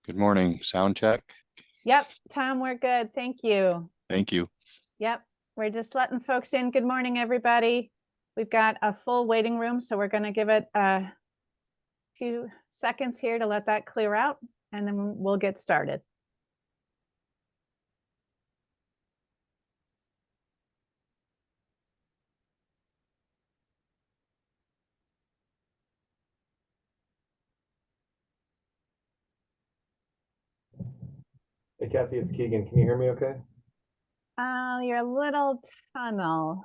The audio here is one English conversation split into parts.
Good morning. Sound check. Yep, Tom, we're good. Thank you. Thank you. Yep, we're just letting folks in. Good morning, everybody. We've got a full waiting room, so we're going to give it a few seconds here to let that clear out, and then we'll get started. Hey, Kathy, it's Keegan. Can you hear me okay? You're a little tunnel.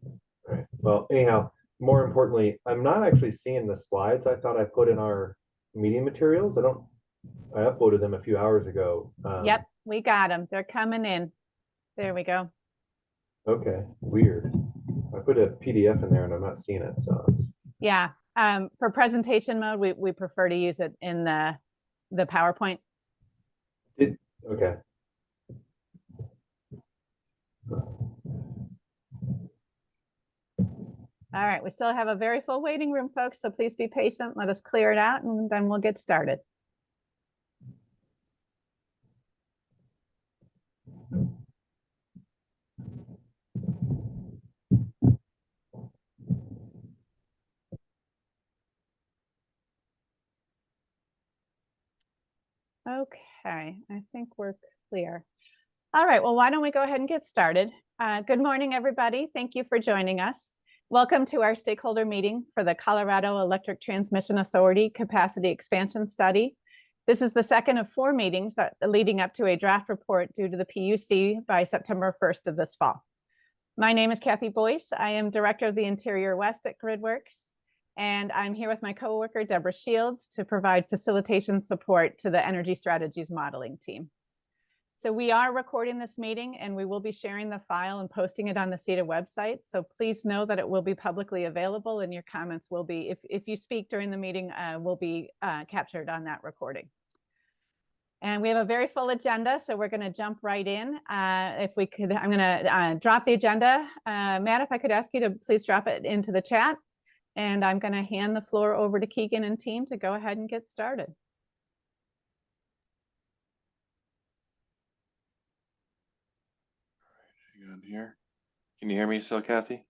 All right. Well, anyhow, more importantly, I'm not actually seeing the slides I thought I put in our meeting materials. I uploaded them a few hours ago. Yep, we got them. They're coming in. There we go. Okay, weird. I put a PDF in there and I'm not seeing it. So Yeah, for presentation mode, we prefer to use it in the PowerPoint. Okay. All right, we still have a very full waiting room, folks, so please be patient. Let us clear it out, and then we'll get started. Okay, I think we're clear. All right, well, why don't we go ahead and get started? Good morning, everybody. Thank you for joining us. Welcome to our stakeholder meeting for the Colorado Electric Transmission Authority Capacity Expansion Study. This is the second of 4 meetings leading up to a draft report due to the PUC by September 1st of this fall. My name is Kathy Boyce. I am Director of the Interior West at GridWorks, and I'm here with my coworker, Deborah Shields, to provide facilitation support to the Energy Strategies Modeling team. So we are recording this meeting, and we will be sharing the file and posting it on the CETA website. So please know that it will be publicly available, and your comments will be, if you speak during the meeting, will be captured on that recording. And we have a very full agenda, so we're going to jump right in. If we could, I'm going to drop the agenda. Matt, if I could ask you to please drop it into the chat. And I'm going to hand the floor over to Keegan and team to go ahead and get started. Hang on here. Can you hear me still, Kathy?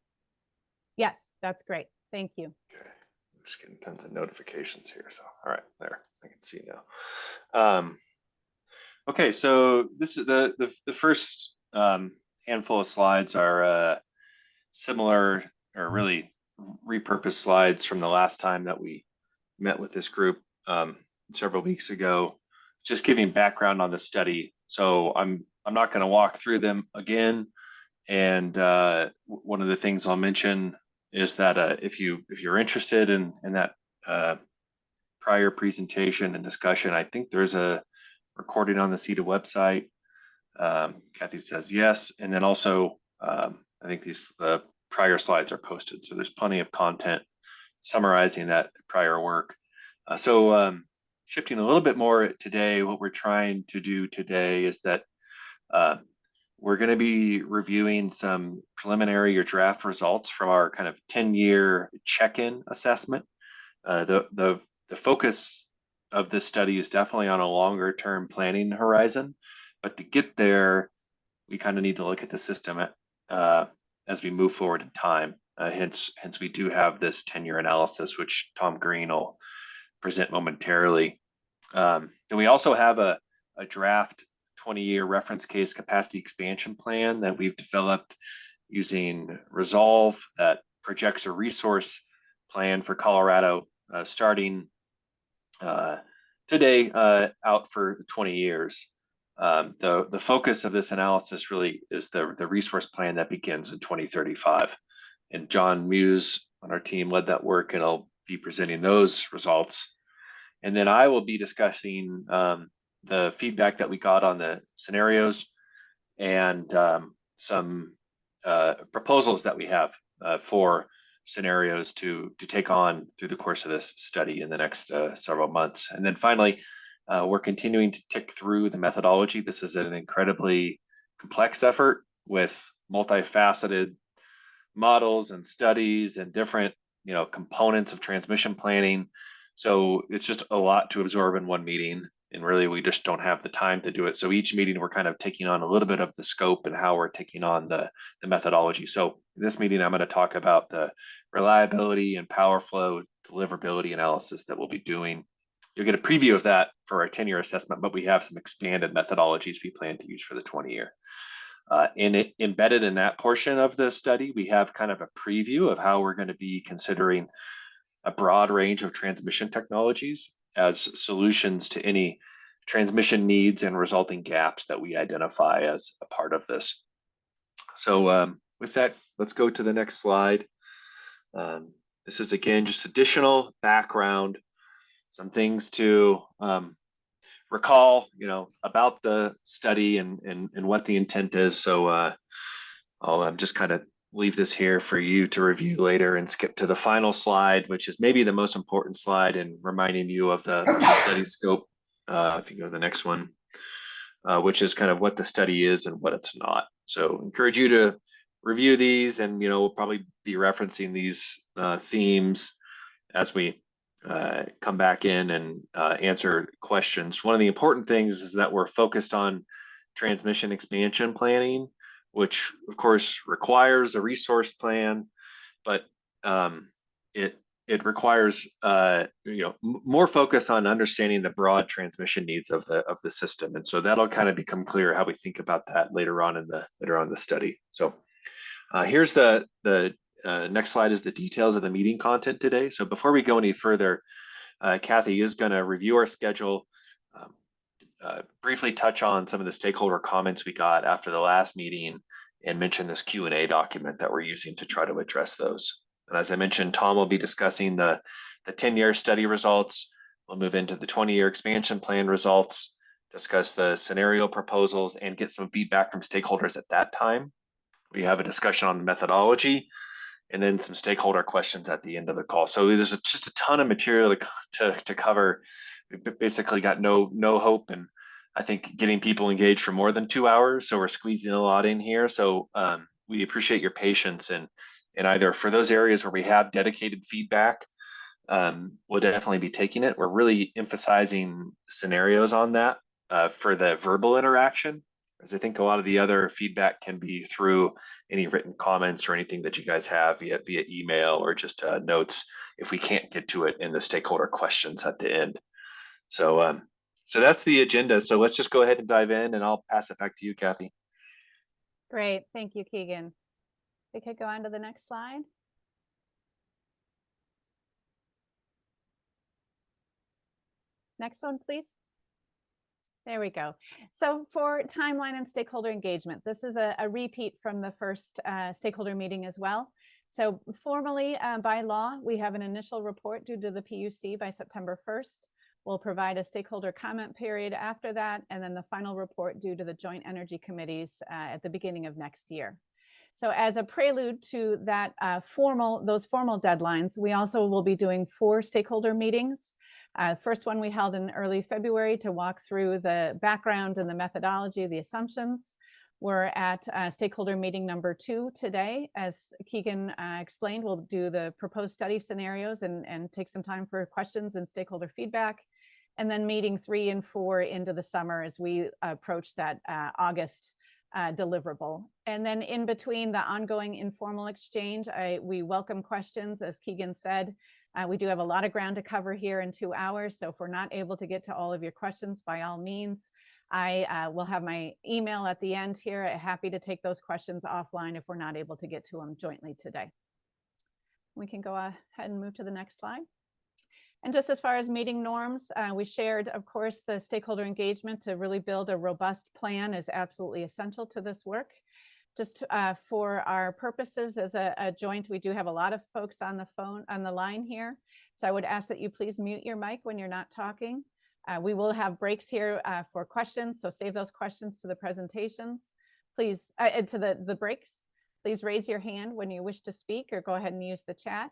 Yes, that's great. Thank you. Okay. I'm just getting tons of notifications here. So, all right, there. I can see now. Okay, so this is the first handful of slides are similar or really repurposed slides from the last time that we met with this group several weeks ago, just giving background on the study. So I'm not going to walk through them again. And one of the things I'll mention is that if you're interested in that prior presentation and discussion, I think there's a recording on the CETA website. Kathy says yes, and then also I think the prior slides are posted, so there's plenty of content summarizing that prior work. So shifting a little bit more today, what we're trying to do today is that we're going to be reviewing some preliminary or draft results from our kind of 10-year check-in assessment. The focus of this study is definitely on a longer term planning horizon, but to get there, we kind of need to look at the system as we move forward in time. Hence, we do have this 10-year analysis, which Tom Green will present momentarily. Then we also have a draft 20-year reference case capacity expansion plan that we've developed using Resolve that projects a resource plan for Colorado starting today out for 20 years. The focus of this analysis really is the resource plan that begins in 2035. And John Muse on our team led that work, and I'll be presenting those results. And then I will be discussing the feedback that we got on the scenarios and some proposals that we have for scenarios to take on through the course of this study in the next several months. And then finally, we're continuing to tick through the methodology. This is an incredibly complex effort with multifaceted models and studies and different components of transmission planning. So it's just a lot to absorb in one meeting. and really we just don't have the time to do it. So each meeting we're kind of taking on a little bit of the scope and how we're taking on the methodology. So in this meeting, I'm going to talk about the reliability and power flow deliverability analysis that we'll be doing. You'll get a preview of that for our 10-year assessment, but we have some expanded methodologies we plan to use for the 20-year. Embedded in that portion of the study, we have kind of a preview of how we're going to be considering a broad range of transmission technologies as solutions to any transmission needs and resulting gaps that we identify as a part of this. So with that, let's go to the next slide. This is again just additional background, some things to recall, about the study and what the intent is. So I'll just kind of leave this here for you to review later and skip to the final slide, which is maybe the most important slide and reminding you of the study scope. If you go to the next one, which is kind of what the study is and what it's not. So encourage you to review these, and we'll probably be referencing these themes as we come back in and answer questions. One of the important things is that we're focused on transmission expansion planning, which of course requires a resource plan, but it requires more focus on understanding the broad transmission needs of the system, and so that'll kind of become clear how we think about that later on in the study. So here's the next slide is the details of the meeting content today. So before we go any further, Kathy is going to review our schedule, briefly touch on some of the stakeholder comments we got after the last meeting, and mention this Q&A document that we're using to try to address those. And as I mentioned, Tom will be discussing the 10-year study results. We'll move into the 20-year expansion plan results, discuss the scenario proposals, and get some feedback from stakeholders at that time. We have a discussion on the methodology, and then some stakeholder questions at the end of the call. So there's just a ton of material to cover. We've basically got no hope, and I think getting people engaged for more than 2 hours. So we're squeezing a lot in here. So we appreciate your patience, and either for those areas where we have dedicated feedback, we'll definitely be taking it. We're really emphasizing scenarios on that for the verbal interaction, as I think a lot of the other feedback can be through any written comments or anything that you guys have via email or just notes if we can't get to it in the stakeholder questions at the end. So so that's the agenda. So let's just go ahead and dive in, and I'll pass it back to you, Kathy. Great, thank you, Keegan. We could go on to the next slide. Next one, please. There we go. So for timeline and stakeholder engagement, this is a repeat from the first stakeholder meeting as well. So formally, by law, we have an initial report due to the PUC by September 1st. We'll provide a stakeholder comment period after that, and then the final report due to the joint energy committees at the beginning of next year. So as a prelude to that those formal deadlines, we also will be doing 4 stakeholder meetings. First one we held in early February to walk through the background and the methodology, the assumptions. We're at stakeholder meeting number 2 today. As Keegan explained, we'll do the proposed study scenarios and take some time for questions and stakeholder feedback. And then meeting 3 and 4 into the summer as we approach that August deliverable. And then in between the ongoing informal exchange, we welcome questions. As Keegan said, we do have a lot of ground to cover here in 2 hours. So if we're not able to get to all of your questions, by all means, I will have my email at the end here. Happy to take those questions offline if we're not able to get to them jointly today. We can go ahead and move to the next slide. And just as far as meeting norms, we shared, of course, the stakeholder engagement to really build a robust plan is absolutely essential to this work. Just for our purposes as a joint, we do have a lot of folks on the line here. So I would ask that you please mute your mic when you're not talking. We will have breaks here for questions, so save those questions to the presentations. Please, to the breaks, please raise your hand when you wish to speak, or go ahead and use the chat.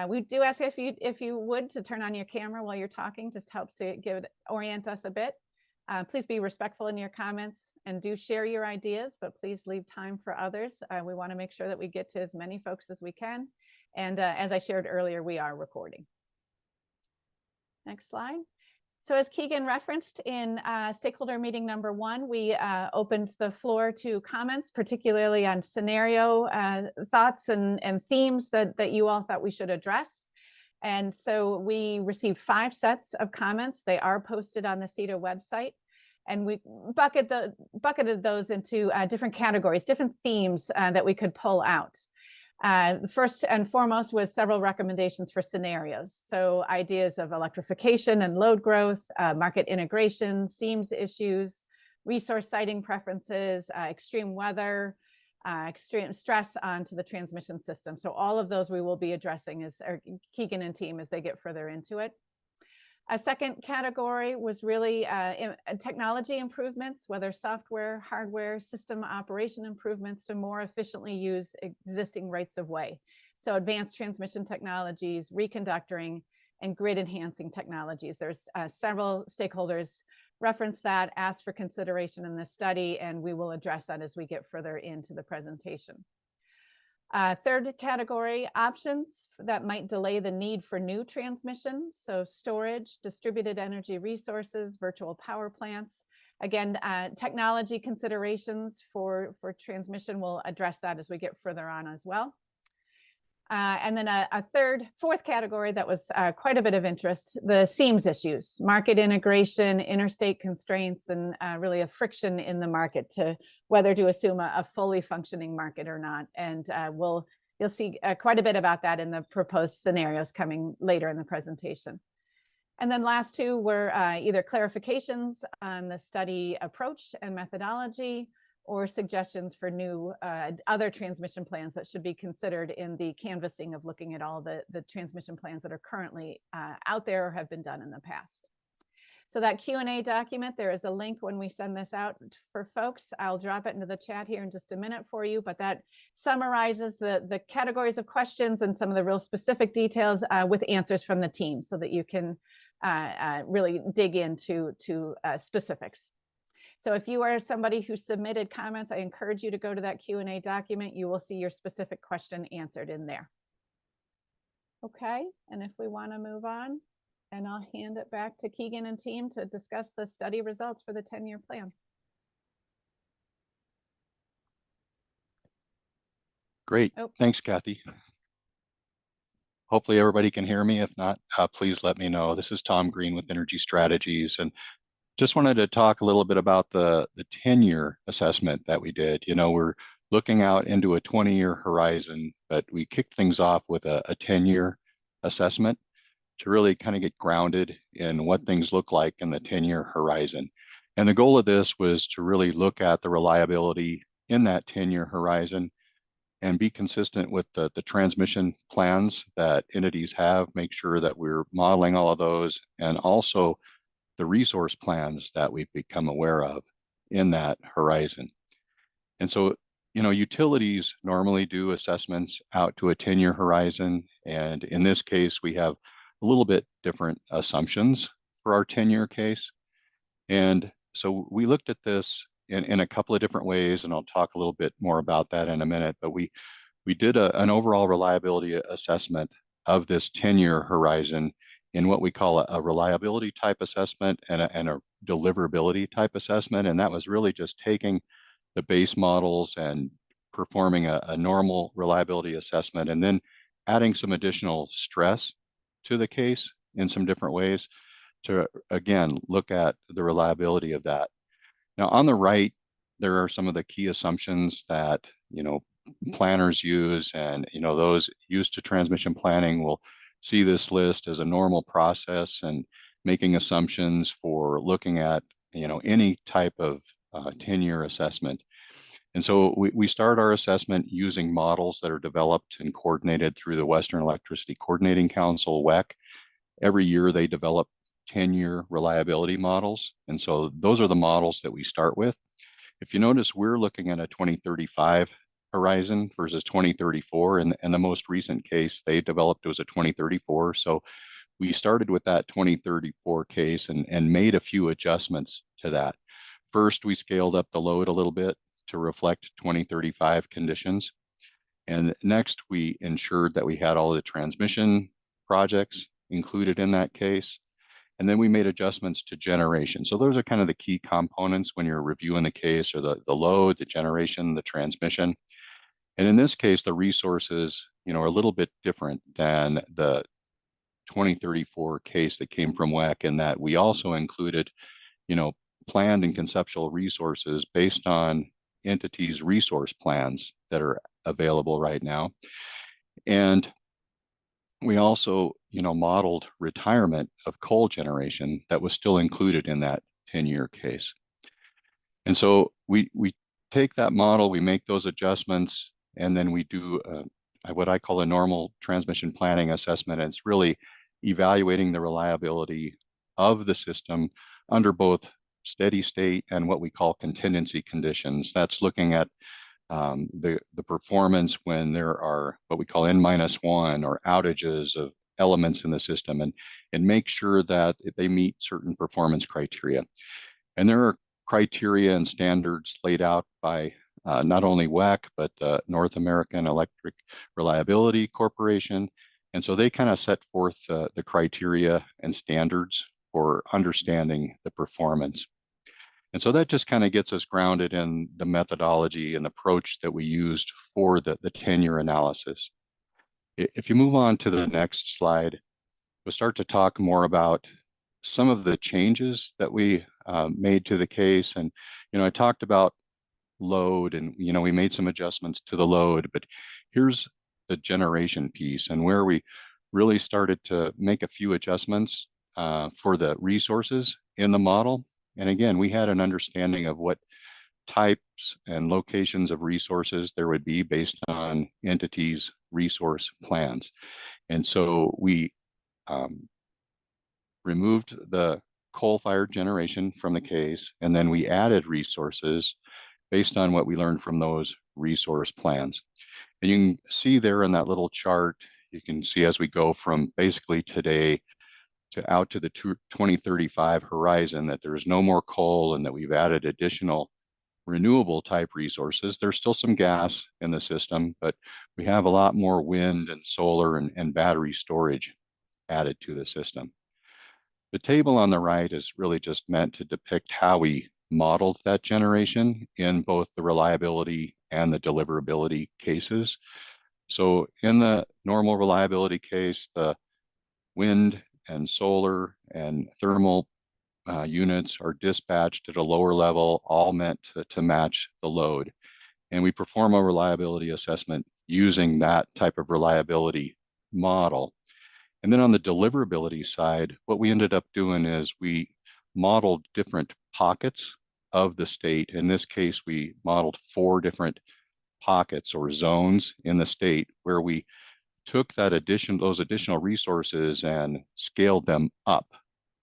We do ask if you would to turn on your camera while you're talking, just helps to orient us a bit. Please be respectful in your comments and do share your ideas, but please leave time for others. We want to make sure that we get to as many folks as we can. And as I shared earlier, we are recording. Next slide. So as Keegan referenced in stakeholder meeting number 1, we opened the floor to comments, particularly on scenario thoughts and themes that you all thought we should address. And so we received 5 sets of comments. They are posted on the CETA website. And we bucketed those into different categories, different themes that we could pull out. First and foremost was several recommendations for scenarios. So ideas of electrification and load growth, market integration, seams issues, resource siting preferences, extreme weather, extreme stress onto the transmission system. So all of those we will be addressing as Keegan and team as they get further into it. A second category was really technology improvements, whether software, hardware, system operation improvements to more efficiently use existing rights of way. So advanced transmission technologies, reconductoring, and grid enhancing technologies. There's several stakeholders reference that, asked for consideration in this study, and we will address that as we get further into the presentation. Third category, options that might delay the need for new transmission. So storage, distributed energy resources, virtual power plants. Again, technology considerations for transmission, we'll address that as we get further on as well. And then a fourth category that was quite a bit of interest, the seams issues, market integration, interstate constraints, and really a friction in the market to whether to assume a fully functioning market or not. And you'll see quite a bit about that in the proposed scenarios coming later in the presentation. And then last 2 were either clarifications on the study approach and methodology, or suggestions for new other transmission plans that should be considered in the canvassing of looking at all the transmission plans that are currently out there or have been done in the past. So that Q&A document, there is a link when we send this out for folks. I'll drop it into the chat here in just a minute for you, but that summarizes the categories of questions and some of the real specific details with answers from the team so that you can really dig into specifics. So if you are somebody who submitted comments, I encourage you to go to that Q&A document. You will see your specific question answered in there. Okay, and if we want to move on, and I'll hand it back to Keegan and team to discuss the study results for the 10-year plan. Great, thanks, Kathy. Hopefully everybody can hear me. If not, please let me know. This is Tom Green with Energy Strategies, and just wanted to talk a little bit about the 10-year assessment that we did. You know, we're looking out into a 20-year horizon, but we kicked things off with a 10-year assessment to really kind of get grounded in what things look like in the 10-year horizon. And the goal of this was to really look at the reliability in that 10-year horizon and be consistent with the transmission plans that entities have, make sure that we're modeling all of those, and also the resource plans that we've become aware of in that horizon. And so, you know, utilities normally do assessments out to a 10-year horizon. And in this case, we have a little bit different assumptions for our 10-year case. And so we looked at this in a couple of different ways, and I'll talk a little bit more about that in a minute. But we did an overall reliability assessment of this 10-year horizon in what we call a reliability type assessment and a deliverability type assessment. And that was really just taking the base models and performing a normal reliability assessment, and then adding some additional stress to the case in some different ways to, again, look at the reliability of that. Now, on the right, there are some of the key assumptions that, you know, planners use, and, you know, those used to transmission planning will see this list as a normal process and making assumptions for looking at, you know, any type of 10-year assessment. And so we start our assessment using models that are developed and coordinated through the Western Electricity Coordinating Council, WEC. Every year they develop 10-year reliability models. And so those are the models that we start with. If you notice, we're looking at a 2035 horizon versus 2034. And the most recent case they developed was a 2034. So we started with that 2034 case and made a few adjustments to that. First, we scaled up the load a little bit to reflect 2035 conditions. And next, we ensured that we had all the transmission projects included in that case. And then we made adjustments to generation. So those are kind of the key components when you're reviewing the case, or the load, the generation, the transmission. And in this case, the resources, are a little bit different than the 2034 case that came from WEC, in that we also included, planned and conceptual resources based on entities' resource plans that are available right now. And we also, modeled retirement of coal generation that was still included in that 10-year case. And so we take that model, we make those adjustments, and then we do what I call a normal transmission planning assessment. And it's really evaluating the reliability of the system under both steady state and what we call contingency conditions. That's looking at the performance when there are what we call N-1 or outages of elements in the system, and make sure that they meet certain performance criteria. And there are criteria and standards laid out by not only WEC, but the North American Electric Reliability Corporation. And so they kind of set forth the criteria and standards for understanding the performance. And so that just kind of gets us grounded in the methodology and approach that we used for the 10-year analysis. If you move on to the next slide, we'll start to talk more about some of the changes that we made to the case. And, I talked about load, and, we made some adjustments to the load, but here's the generation piece, and where we really started to make a few adjustments for the resources in the model. And again, we had an understanding of what types and locations of resources there would be based on entities' resource plans. And so we removed the coal-fired generation from the case, and then we added resources based on what we learned from those resource plans. And you can see there in that little chart, you can see as we go from basically today to out to the 2035 horizon, that there's no more coal, and that we've added additional renewable type resources. There's still some gas in the system, but we have a lot more wind and solar and battery storage added to the system. The table on the right is really just meant to depict how we modeled that generation in both the reliability and the deliverability cases. So in the normal reliability case, the wind and solar and thermal units are dispatched at a lower level, all meant to match the load. And we perform a reliability assessment using that type of reliability model. And then on the deliverability side, what we ended up doing is we modeled different pockets of the state. In this case, we modeled 4 different pockets or zones in the state where we took those additional resources and scaled them up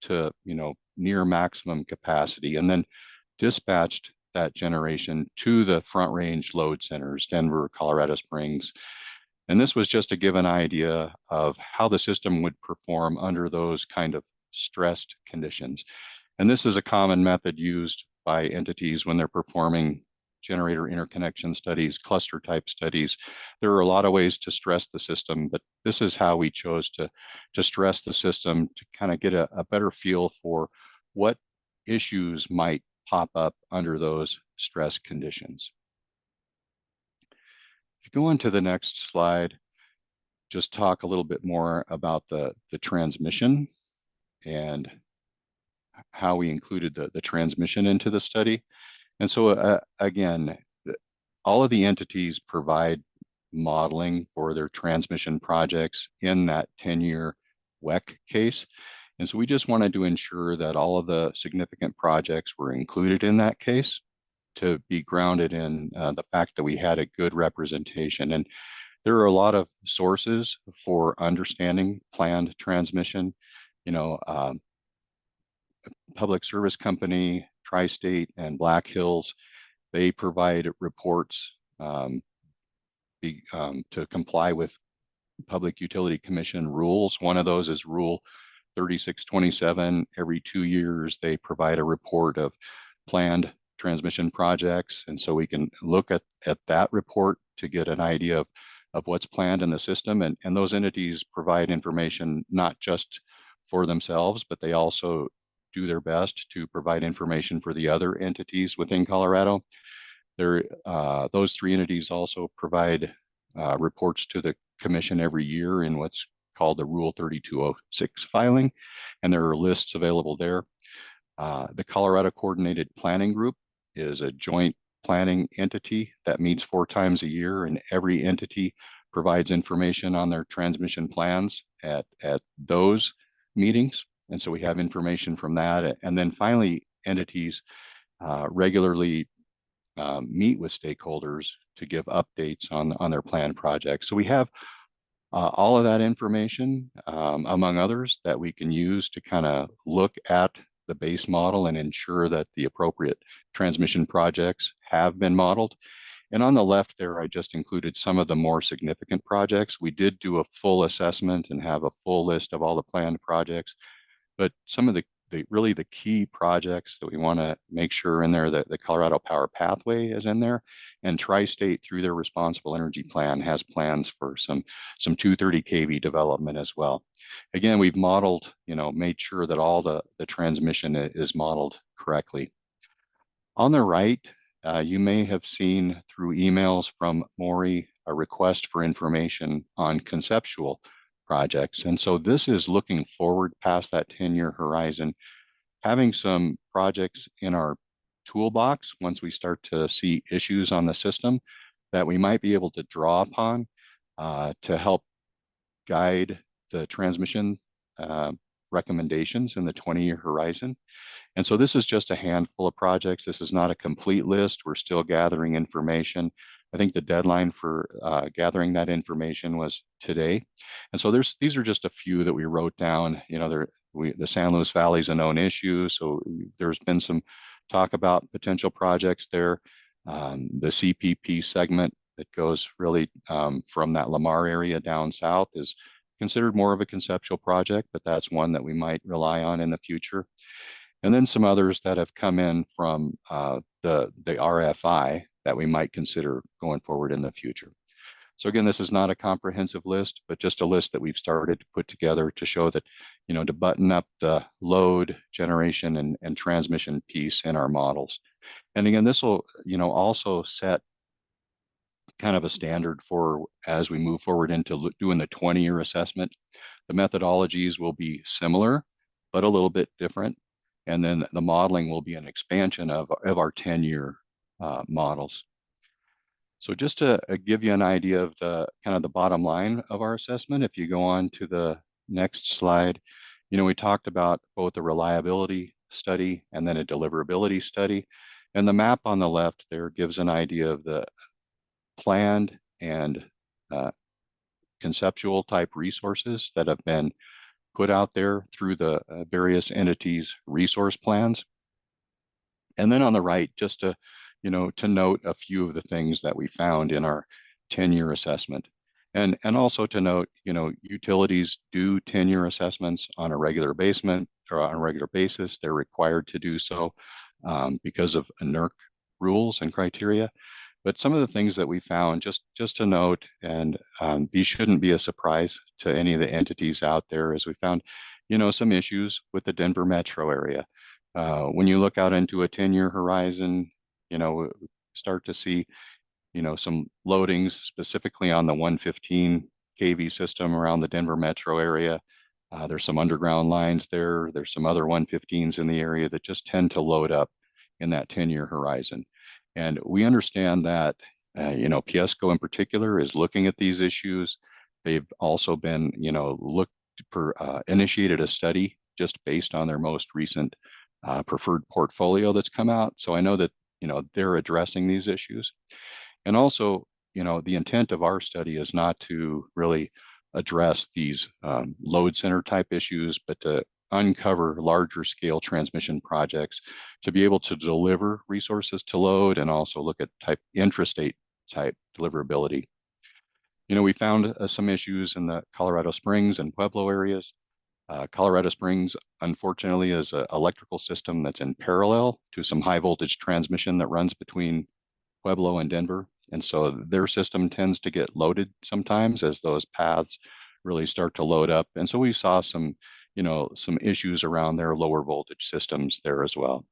to, near maximum capacity, and then dispatched that generation to the Front Range load centers, Denver, Colorado Springs. And this was just to give an idea of how the system would perform under those kind of stressed conditions. And this is a common method used by entities when they're performing generator interconnection studies, cluster type studies. There are a lot of ways to stress the system, but this is how we chose to stress the system, to kind of get a better feel for what issues might pop up under those stress conditions. If you go into the next slide, just talk a little bit more about the transmission and how we included the transmission into the study. And so again, all of the entities provide modeling for their transmission projects in that 10-year WEC case. And so we just wanted to ensure that all of the significant projects were included in that case, to be grounded in the fact that we had a good representation. And there are a lot of sources for understanding planned transmission. Public Service Company, Tri-State, and Black Hills, they provide reports to comply with Public Utility Commission rules. One of those is Rule 3627. Every 2 years, they provide a report of planned transmission projects. And so we can look at that report to get an idea of what's planned in the system. And those entities provide information not just for themselves, but they also do their best to provide information for the other entities within Colorado. Those three entities also provide reports to the commission every year in what's called the Rule 3206 filing, and there are lists available there. The Colorado Coordinated Planning Group is a joint planning entity that meets 4 times a year, and every entity provides information on their transmission plans at those meetings. And so we have information from that. And then finally, entities regularly meet with stakeholders to give updates on their planned projects. So we have all of that information, among others, that we can use to kind of look at the base model and ensure that the appropriate transmission projects have been modeled. And on the left there, I just included some of the more significant projects. We did do a full assessment and have a full list of all the planned projects, but some of the really the key projects that we want to make sure in there, that the Colorado Power Pathway is in there, and Tri-State through their Responsible Energy Plan has plans for some 230 kV development as well. Again, we've modeled, made sure that all the transmission is modeled correctly. On the right, you may have seen through emails from Maury a request for information on conceptual projects. And so this is looking forward past that 10-year horizon, having some projects in our toolbox once we start to see issues on the system that we might be able to draw upon to help guide the transmission recommendations in the 20-year horizon. And so this is just a handful of projects. This is not a complete list. We're still gathering information. I think the deadline for gathering that information was today. And so these are just a few that we wrote down. The San Luis Valley is a known issue. So there's been some talk about potential projects there. The CPP segment that goes really from that Lamar area down south is considered more of a conceptual project, but that's one that we might rely on in the future. And then some others that have come in from the RFI that we might consider going forward in the future. So again, this is not a comprehensive list, but just a list that we've started to put together to show that, to button up the load generation and transmission piece in our models. And again, this will, also set kind of a standard for as we move forward into doing the 20-year assessment. The methodologies will be similar, but a little bit different. And then the modeling will be an expansion of our 10-year models. So just to give you an idea of the kind of the bottom line of our assessment, if you go on to the next slide, we talked about both a reliability study and then a deliverability study. And the map on the left there gives an idea of the planned and conceptual type resources that have been put out there through the various entities' resource plans. And then on the right, just to note a few of the things that we found in our 10-year assessment. And also to note, utilities do 10-year assessments on a regular basis. They're required to do so because of NERC rules and criteria. But some of the things that we found, just to note, and these shouldn't be a surprise to any of the entities out there, is we found, some issues with the Denver metro area. When you look out into a 10-year horizon, start to see, some loadings specifically on the 115 kV system around the Denver metro area. There's some underground lines there. There's some other 115s in the area that just tend to load up in that 10-year horizon. And we understand that, PSCO in particular is looking at these issues. They've also been, initiated a study just based on their most recent preferred portfolio that's come out. So I know that, they're addressing these issues. And also, the intent of our study is not to really address these load center type issues, but to uncover larger scale transmission projects to be able to deliver resources to load and also look at intrastate type deliverability. We found some issues in the Colorado Springs and Pueblo areas. Colorado Springs, unfortunately, is an electrical system that's in parallel to some high voltage transmission that runs between Pueblo and Denver. And so their system tends to get loaded sometimes as those paths really start to load up. And so we saw some some issues around their lower voltage systems there as well.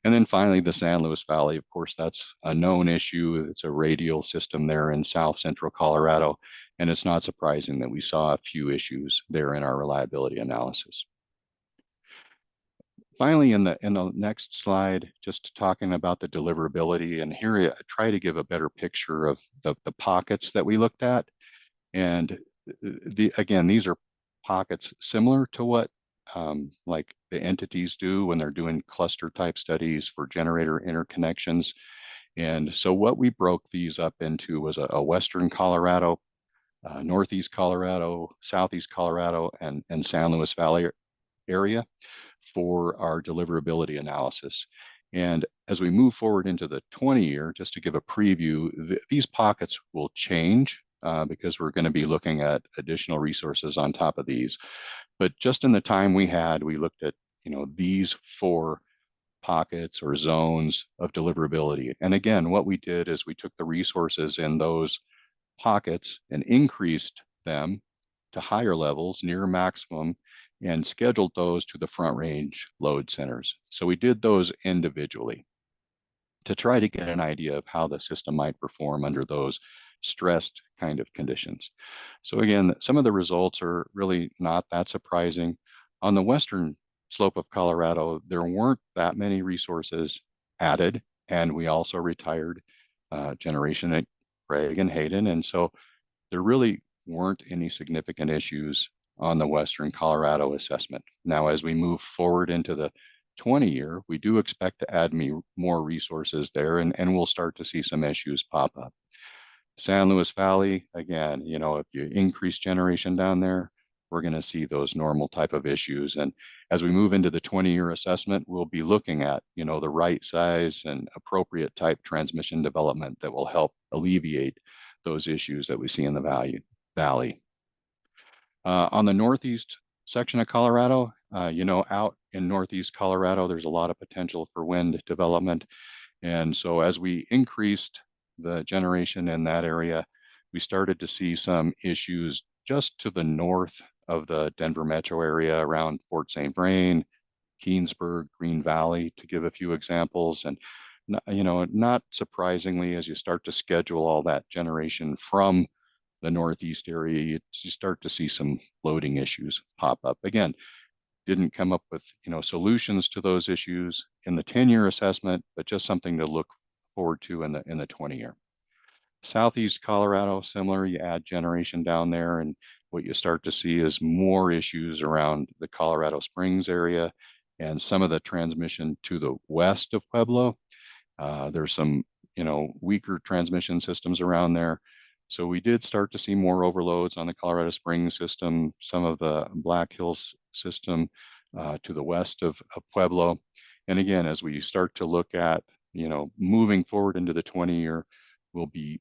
And then finally, the San Luis Valley, of course, that's a known issue. It's a radial system there in south central Colorado, and it's not surprising that we saw a few issues there in our reliability analysis. Finally, in the next slide, just talking about the deliverability, and here I try to give a better picture of the pockets that we looked at. And again, these are pockets similar to what like the entities do when they're doing cluster type studies for generator interconnections. And so what we broke these up into was a Western Colorado, Northeast Colorado, Southeast Colorado, and San Luis Valley area for our deliverability analysis. And as we move forward into the 20-year, just to give a preview, these pockets will change because we're going to be looking at additional resources on top of these. But just in the time we had, we looked at these 4 pockets or zones of deliverability. And again, what we did is we took the resources in those pockets and increased them to higher levels near maximum and scheduled those to the Front Range load centers. So we did those individually to try to get an idea of how the system might perform under those stressed kind of conditions. So again, some of the results are really not that surprising. On the western slope of Colorado, there weren't that many resources added, and we also retired generation at Craig and Hayden. And so there really weren't any significant issues on the Western Colorado assessment. Now, as we move forward into the 20-year, we do expect to add more resources there, and we'll start to see some issues pop up. San Luis Valley, again, if you increase generation down there, we're going to see those normal type of issues. And as we move into the 20-year assessment, we'll be looking at, the right size and appropriate type transmission development that will help alleviate those issues that we see in the valley. On the northeast section of Colorado, out in northeast Colorado, there's a lot of potential for wind development. And so as we increased the generation in that area, we started to see some issues just to the north of the Denver metro area around Fort St. Vrain, Keensburg, Green Valley, to give a few examples. And, not surprisingly, as you start to schedule all that generation from the northeast area, you start to see some loading issues pop up. Again, didn't come up with solutions to those issues in the 10-year assessment, but just something to look forward to in the 20-year. Southeast Colorado, similar, you add generation down there, and what you start to see is more issues around the Colorado Springs area and some of the transmission to the west of Pueblo. There's some weaker transmission systems around there. So we did start to see more overloads on the Colorado Springs system, some of the Black Hills system to the west of Pueblo. And again, as we start to look at, moving forward into the 20-year, we'll be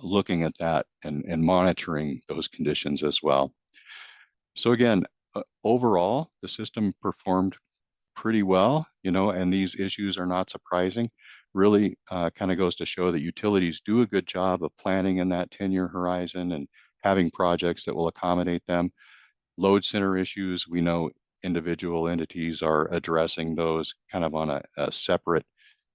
looking at that and monitoring those conditions as well. So again, overall, the system performed pretty well, and these issues are not surprising. Really kind of goes to show that utilities do a good job of planning in that 10-year horizon and having projects that will accommodate them. Load center issues, we know individual entities are addressing those kind of on a separate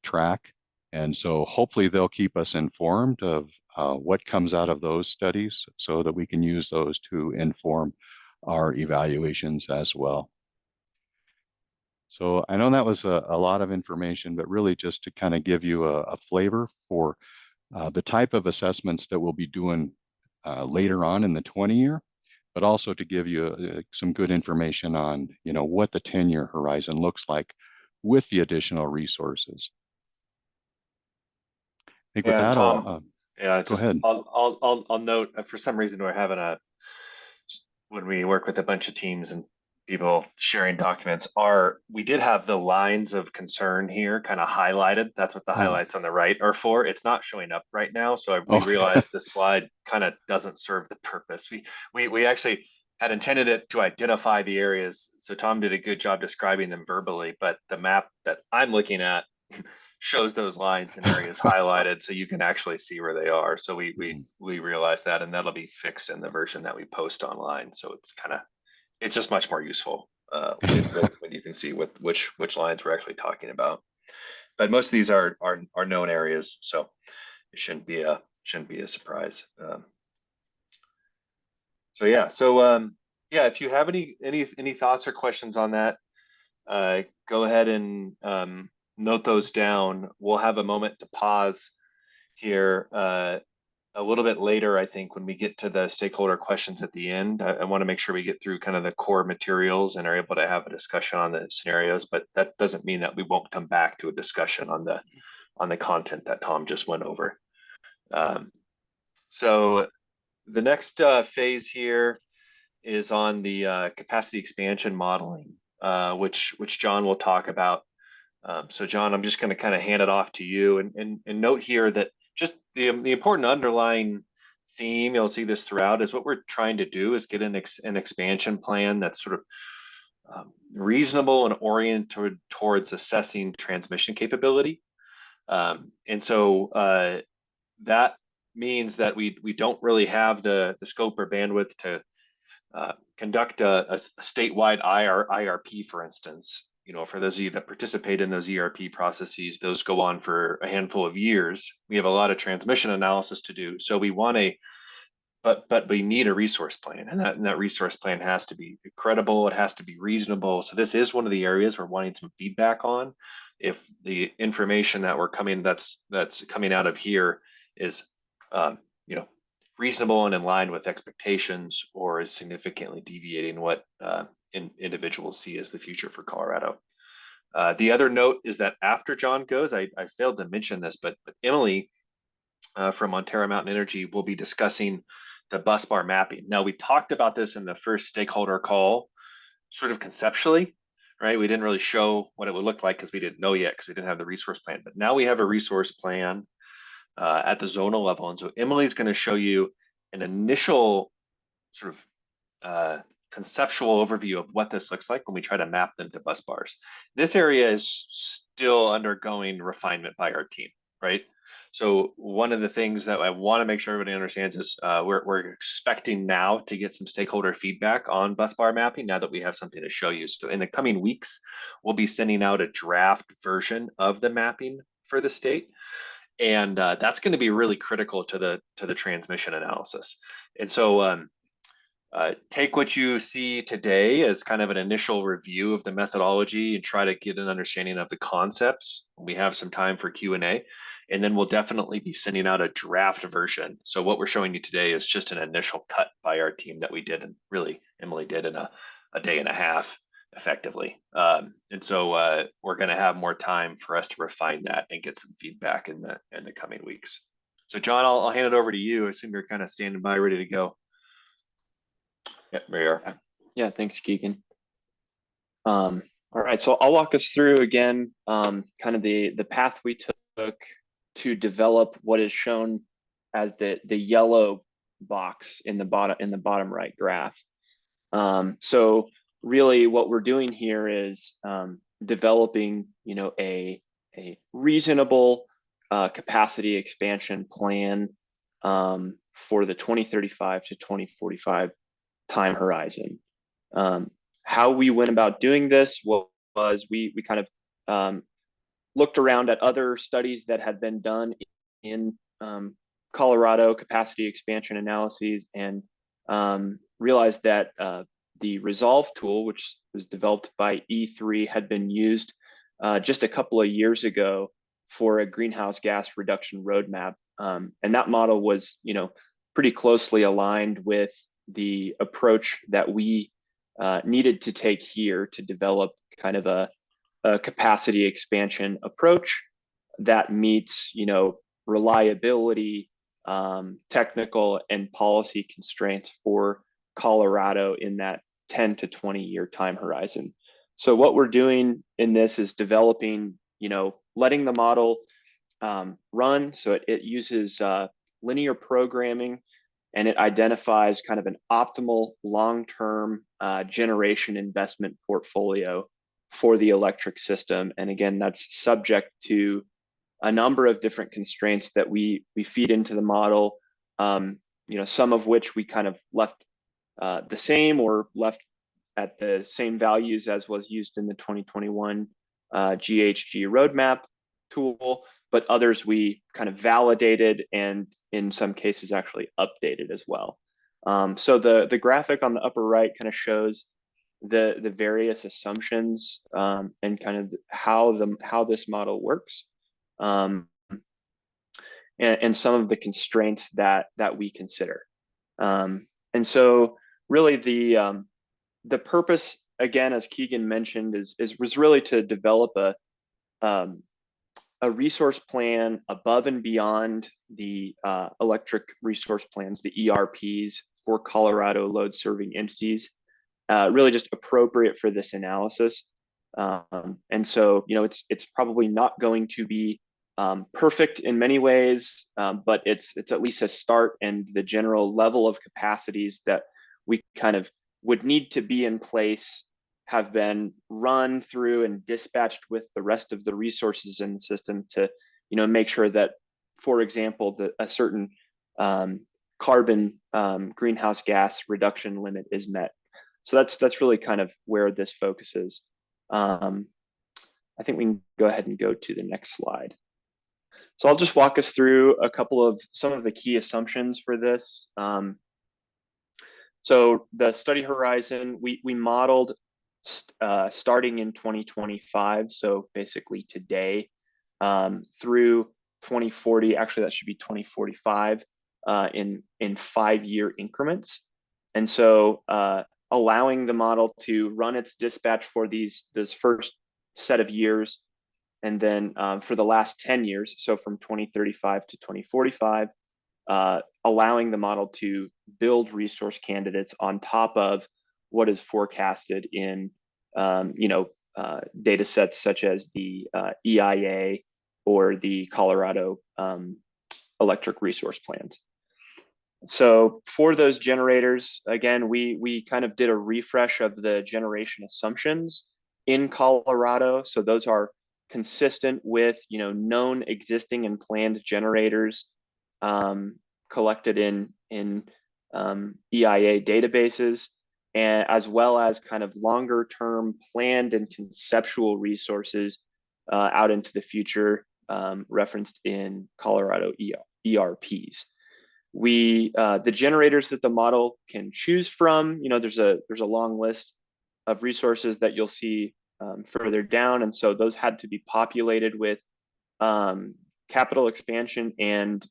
track. And so hopefully they'll keep us informed of what comes out of those studies so that we can use those to inform our evaluations as well. So I know that was a lot of information, but really just to kind of give you a flavor for the type of assessments that we'll be doing later on in the 20-year, but also to give you some good information on, what the 10-year horizon looks like with the additional resources. I think with that, Tom, go ahead. I'll note, for some reason we're having just when we work with a bunch of teams and people sharing documents, we did have the lines of concern here kind of highlighted. That's what the highlights on the right are for. It's not showing up right now, so we realized this slide kind of doesn't serve the purpose. We actually had intended it to identify the areas, so Tom did a good job describing them verbally, but the map that I'm looking at shows those lines and areas highlighted so you can actually see where they are. So we realized that, and that'll be fixed in the version that we post online. So it's kind of it's just much more useful when you can see which lines we're actually talking about. But most of these are known areas, so it shouldn't be a surprise. So yeah, yeah, if you have any thoughts or questions on that, go ahead and note those down. We'll have a moment to pause here a little bit later, I think, when we get to the stakeholder questions at the end. I want to make sure we get through kind of the core materials and are able to have a discussion on the scenarios, but that doesn't mean that we won't come back to a discussion on the content that Tom just went over. So the next phase here is on the capacity expansion modeling, which John will talk about. So John, I'm just going to kind of hand it off to you and note here that just the important underlying theme, you'll see this throughout, is what we're trying to do is get an expansion plan that's sort of reasonable and oriented towards assessing transmission capability. And so that means that we don't really have the scope or bandwidth to conduct a statewide IRP, for instance. You know, for those of you that participate in those ERP processes, those go on for a handful of years. We have a lot of transmission analysis to do. So we want but we need a resource plan, and that resource plan has to be credible. It has to be reasonable. So this is one of the areas we're wanting some feedback on. If the information that that's coming out of here is, you know, reasonable and in line with expectations, or is significantly deviating what individuals see as the future for Colorado. The other note is that after John goes, I failed to mention this, but Emily from Montara Mountain Energy will be discussing the bus bar mapping. Now, we talked about this in the first stakeholder call, sort of conceptually, right? We didn't really show what it would look like because we didn't know yet, because we didn't have the resource plan. But now we have a resource plan at the zonal level. And so Emily's going to show you an initial sort of conceptual overview of what this looks like when we try to map them to bus bars. This area is still undergoing refinement by our team, right? So one of the things that I want to make sure everybody understands is we're expecting now to get some stakeholder feedback on bus bar mapping now that we have something to show you. So in the coming weeks, we'll be sending out a draft version of the mapping for the state. And that's going to be really critical to the transmission analysis. And so take what you see today as kind of an initial review of the methodology and try to get an understanding of the concepts. We have some time for Q&A, and then we'll definitely be sending out a draft version. So what we're showing you today is just an initial cut by our team that we did, and really Emily did in a day and a half effectively. And so we're going to have more time for us to refine that and get some feedback in the coming weeks. So John, I'll hand it over to you. I assume you're kind of standing by, ready to go. Yeah, there you are. Yeah, thanks, Keegan. All right, so I'll walk us through again, kind of the path we took to develop what is shown as the yellow box in the bottom right graph. So really, what we're doing here is developing, you know, a reasonable capacity expansion plan for the 2035 to 2045 time horizon. How we went about doing this was we kind of looked around at other studies that had been done in Colorado capacity expansion analyses, and realized that the Resolve tool, which was developed by E3, had been used just a couple of years ago for a greenhouse gas reduction roadmap. And that model was, you know, pretty closely aligned with the approach that we needed to take here to develop kind of a capacity expansion approach that meets, you know, reliability, technical and policy constraints for Colorado in that 10 to 20 year time horizon. So what we're doing in this is developing, you know, letting the model run. So it uses linear programming, and it identifies kind of an optimal long-term generation investment portfolio for the electric system. And again, that's subject to a number of different constraints that we feed into the model, you know, some of which we kind of left the same or left at the same values as was used in the 2021 GHG roadmap tool, but others we kind of validated and in some cases actually updated as well. So the graphic on the upper right kind of shows the various assumptions and kind of how this model works, and some of the constraints that we consider. And so really the purpose, again, as Keegan mentioned, was really to develop a resource plan above and beyond the electric resource plans, the ERPs for Colorado load serving entities, really just appropriate for this analysis. And so, you know, it's probably not going to be perfect in many ways, but it's at least a start, and the general level of capacities that we kind of would need to be in place have been run through and dispatched with the rest of the resources in the system to, you know, make sure that, for example, a certain carbon greenhouse gas reduction limit is met. So that's really kind of where this focuses. I think we can go ahead and go to the next slide. So I'll just walk us through some of the key assumptions for this. So the study horizon, we modeled starting in 2025, so basically today, through 2040, actually that should be 2045, in 5-year increments. And so allowing the model to run its dispatch for this first set of years, and then for the last 10 years, so from 2035 to 2045, allowing the model to build resource candidates on top of what is forecasted in data sets such as the EIA or the Colorado electric resource plans. So for those generators, again, we kind of did a refresh of the generation assumptions in Colorado. So those are consistent with, you know, known existing and planned generators collected in EIA databases, and as well as kind of longer term planned and conceptual resources out into the future, referenced in Colorado ERPs. The generators that the model can choose from, you know, there's a long list of resources that you'll see further down, and so those had to be populated with capital expansion and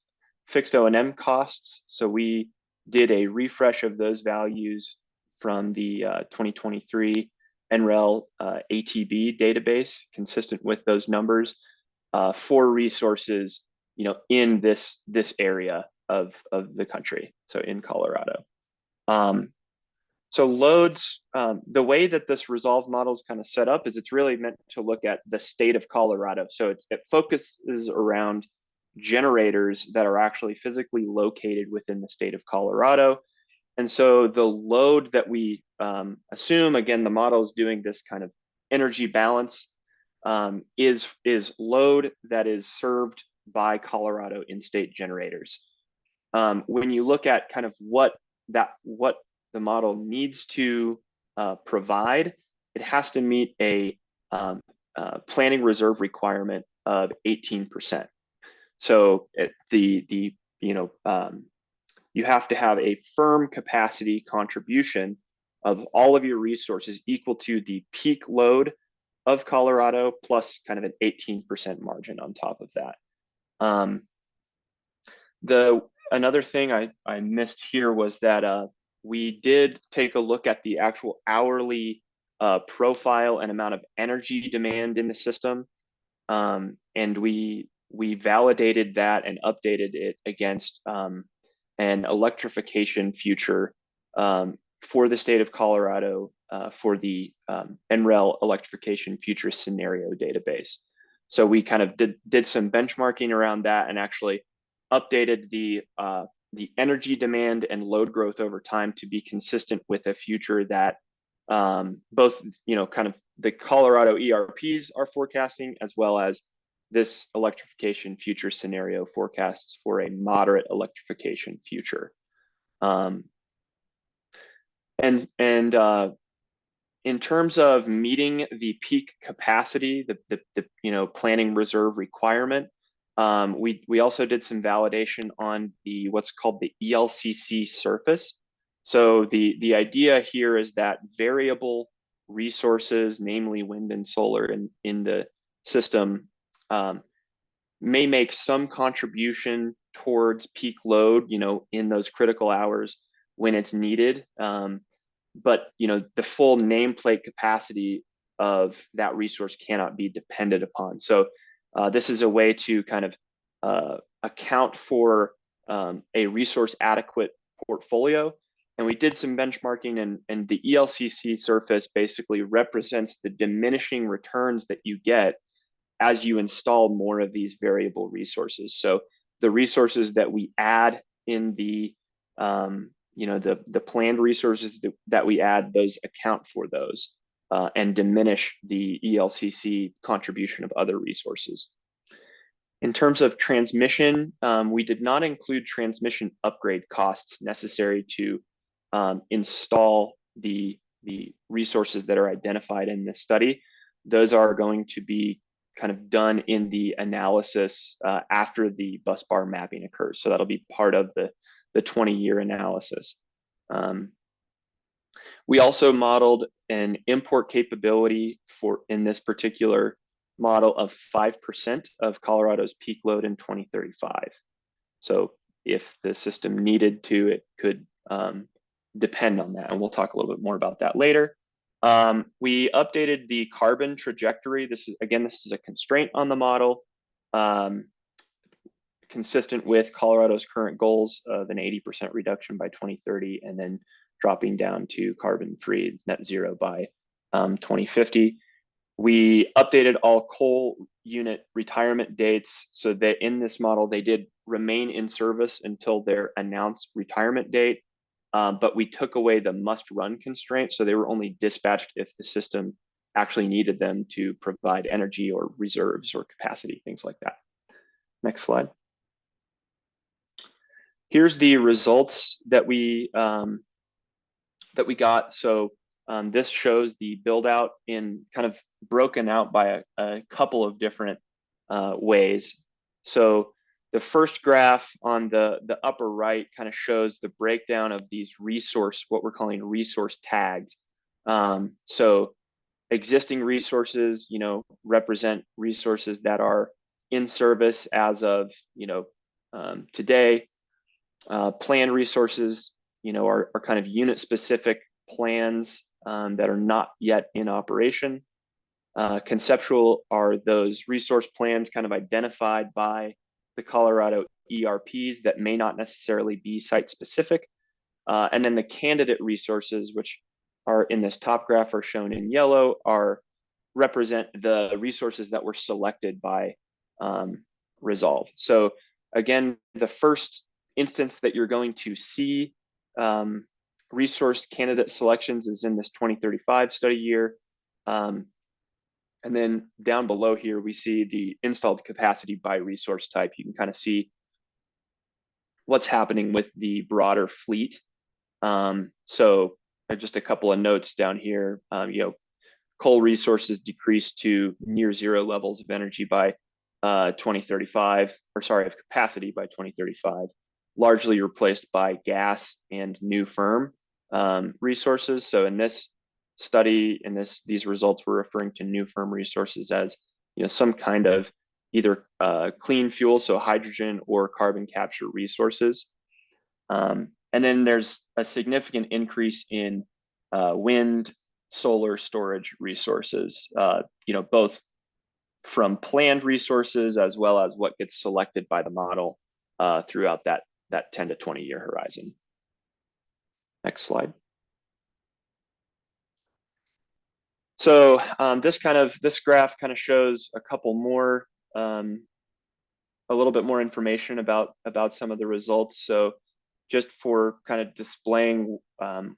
fixed O&M costs. So we did a refresh of those values from the 2023 NREL ATB database, consistent with those numbers for resources, you know, in this area of the country, so in Colorado. So loads, the way that this resolve model is kind of set up is it's really meant to look at the state of Colorado. So it focuses around generators that are actually physically located within the state of Colorado. And so the load that we assume, again, the model is doing this kind of energy balance, is load that is served by Colorado in-state generators. When you look at kind of what the model needs to provide, it has to meet a planning reserve requirement of 18%. So you have to have a firm capacity contribution of all of your resources equal to the peak load of Colorado plus kind of an 18% margin on top of that. Another thing I missed here was that we did take a look at the actual hourly profile and amount of energy demand in the system, and we validated that and updated it against an electrification future for the state of Colorado for the NREL electrification future scenario database. So we kind of did some benchmarking around that and actually updated the energy demand and load growth over time to be consistent with a future that both, you know, kind of the Colorado ERPs are forecasting, as well as this electrification future scenario forecasts for a moderate electrification future. In terms of meeting the peak capacity, the planning reserve requirement, we also did some validation on the what's called the ELCC surface. So the idea here is that variable resources, namely wind and solar in the system, may make some contribution towards peak load, in those critical hours when it's needed. But the full nameplate capacity of that resource cannot be depended upon. So this is a way to kind of account for a resource adequate portfolio. And we did some benchmarking, and the ELCC surface basically represents the diminishing returns that you get as you install more of these variable resources. So the resources that we add in the planned resources that we add, those account for those and diminish the ELCC contribution of other resources. In terms of transmission, we did not include transmission upgrade costs necessary to install the resources that are identified in this study. Those are going to be kind of done in the analysis after the bus bar mapping occurs. So that'll be part of the 20-year analysis. We also modeled an import capability in this particular model of 5% of Colorado's peak load in 2035. So if the system needed to, it could depend on that. And we'll talk a little bit more about that later. We updated the carbon trajectory. This is a constraint on the model, consistent with Colorado's current goals of an 80% reduction by 2030, and then dropping down to carbon-free net zero by 2050. We updated all coal unit retirement dates so that in this model, they did remain in service until their announced retirement date. But we took away the must-run constraint, so they were only dispatched if the system actually needed them to provide energy or reserves or capacity, things like that. Next slide. Here's the results that we got. So this shows the build out in kind of broken out by a couple of different ways. So the first graph on the upper right kind of shows the breakdown of these what we're calling resource tags. So existing resources, represent resources that are in service as of, today. Planned resources, are kind of unit specific plans that are not yet in operation. Conceptual are those resource plans kind of identified by the Colorado ERPs that may not necessarily be site specific. And then the candidate resources, which are in this top graph are shown in yellow, represent the resources that were selected by Resolve. So again, the first instance that you're going to see resource candidate selections is in this 2035 study year. And then down below here, we see the installed capacity by resource type. You can kind of see what's happening with the broader fleet. So just a couple of notes down here. Coal resources decreased to near zero levels of energy by 2035, of capacity by 2035, largely replaced by gas and new firm resources. So in this study, these results were referring to new firm resources as some kind of either clean fuel, so hydrogen, or carbon capture resources. And then there's a significant increase in wind, solar storage resources, both from planned resources as well as what gets selected by the model throughout that 10 to 20 year horizon. Next slide. So this graph kind of shows a couple more, a little bit more information about some of the results. So just for kind of displaying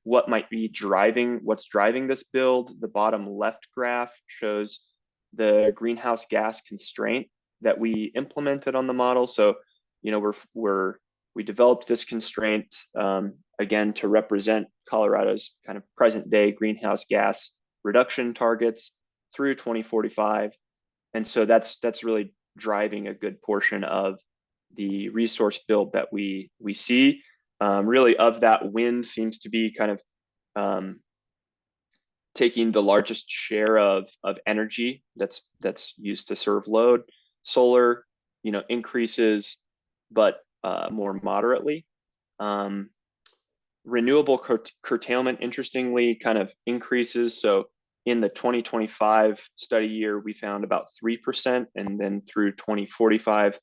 what might be what's driving this build, the bottom left graph shows the greenhouse gas constraint that we implemented on the model. So, we developed this constraint again to represent Colorado's kind of present day greenhouse gas reduction targets through 2045. And so that's really driving a good portion of the resource build that we see. Really, of that, wind seems to be kind of taking the largest share of energy that's used to serve load. Solar, increases, but more moderately. Renewable curtailment, interestingly, kind of increases. So in the 2025 study year, we found about 3%, and then through 2045,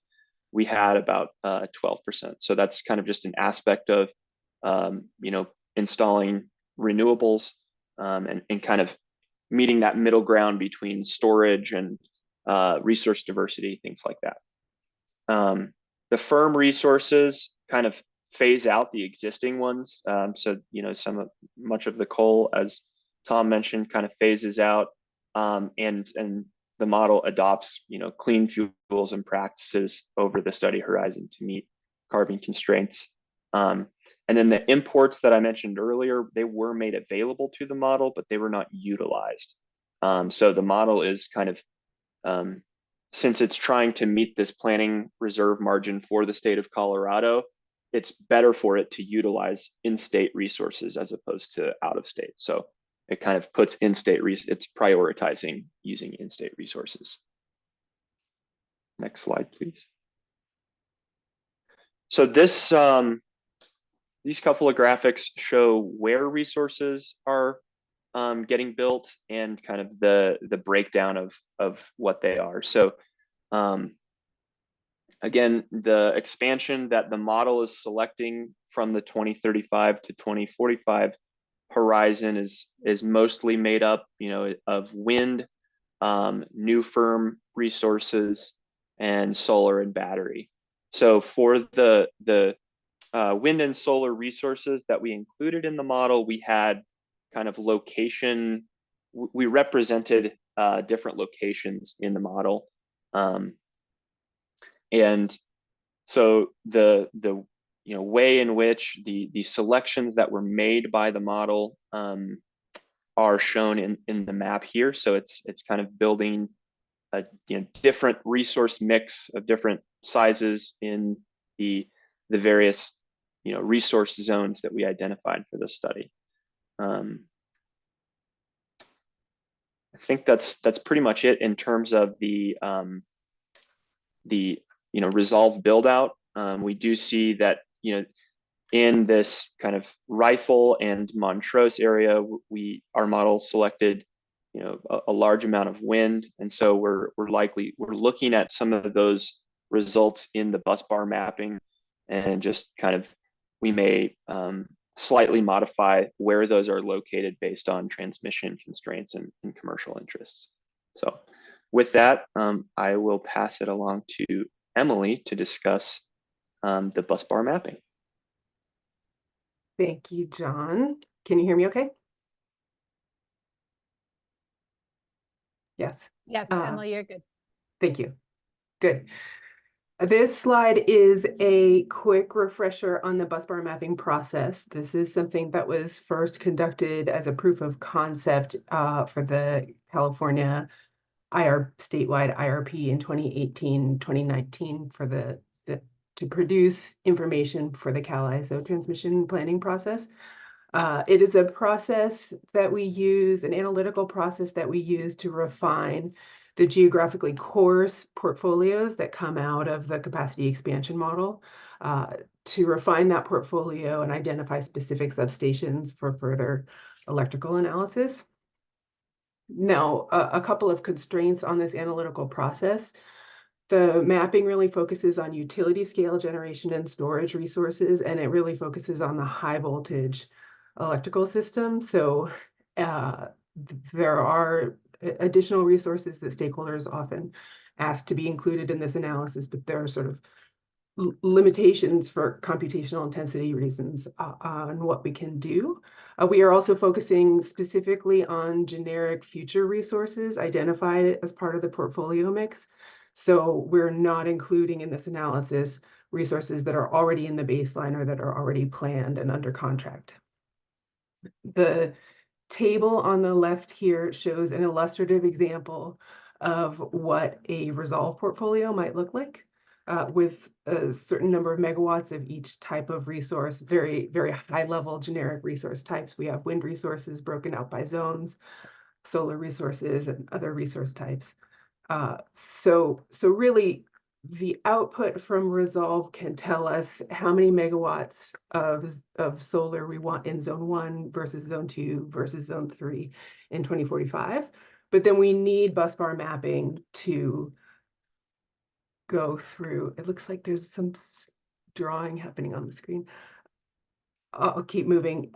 we had about 12%. So that's kind of just an aspect of, installing renewables and kind of meeting that middle ground between storage and resource diversity, things like that. The firm resources kind of phase out the existing ones. So, much of the coal, as Tom mentioned, kind of phases out, and the model adopts, clean fuels and practices over the study horizon to meet carbon constraints. And then the imports that I mentioned earlier, they were made available to the model, but they were not utilized. So the model is kind of, since it's trying to meet this planning reserve margin for the state of Colorado, it's better for it to utilize in-state resources as opposed to out-of-state. So it kind of puts in-state, it's prioritizing using in-state resources. Next slide, please. So this, these couple of graphics show where resources are getting built and kind of the breakdown of what they are. So again, the expansion that the model is selecting from the 2035 to 2045 horizon is mostly made up, of wind, new firm resources, and solar and battery. So for the wind and solar resources that we included in the model, we had kind of location, we represented different locations in the model. And so the way in which the selections that were made by the model are shown in the map here. So it's kind of building a different resource mix of different sizes in the various resource zones that we identified for this study. I think that's pretty much it in terms of the resolve build out. We do see that in this kind of Rifle and Montrose area, our model selected a large amount of wind, and so we're looking at some of those results in the bus bar mapping, and just kind of we may slightly modify where those are located based on transmission constraints and commercial interests. So with that, I will pass it along to Emily to discuss the bus bar mapping. Thank you, John. Can you hear me okay? Yes. Yes, Emily, you're good. Thank you. Good. This slide is a quick refresher on the bus bar mapping process. This is something that was first conducted as a proof of concept for the California statewide IRP in 2018, 2019 for to produce information for the CAISO transmission planning process. It is a process that we use, an analytical process that we use to refine the geographically coarse portfolios that come out of the capacity expansion model, to refine that portfolio and identify specific substations for further electrical analysis. Now, a couple of constraints on this analytical process. The mapping really focuses on utility scale generation and storage resources, and it really focuses on the high voltage electrical system. So there are additional resources that stakeholders often ask to be included in this analysis, but there are sort of limitations for computational intensity reasons on what we can do. We are also focusing specifically on generic future resources identified as part of the portfolio mix. So we're not including in this analysis resources that are already in the baseline or that are already planned and under contract. The table on the left here shows an illustrative example of what a Resolve portfolio might look like, with a certain number of megawatts of each type of resource, very, very high level generic resource types. We have wind resources broken out by zones, solar resources, and other resource types. So really, the output from Resolve can tell us how many megawatts of solar we want in zone 1 versus zone 2 versus zone 3 in 2045. But then we need busbar mapping to go through. It looks like there's some drawing happening on the screen. I'll keep moving.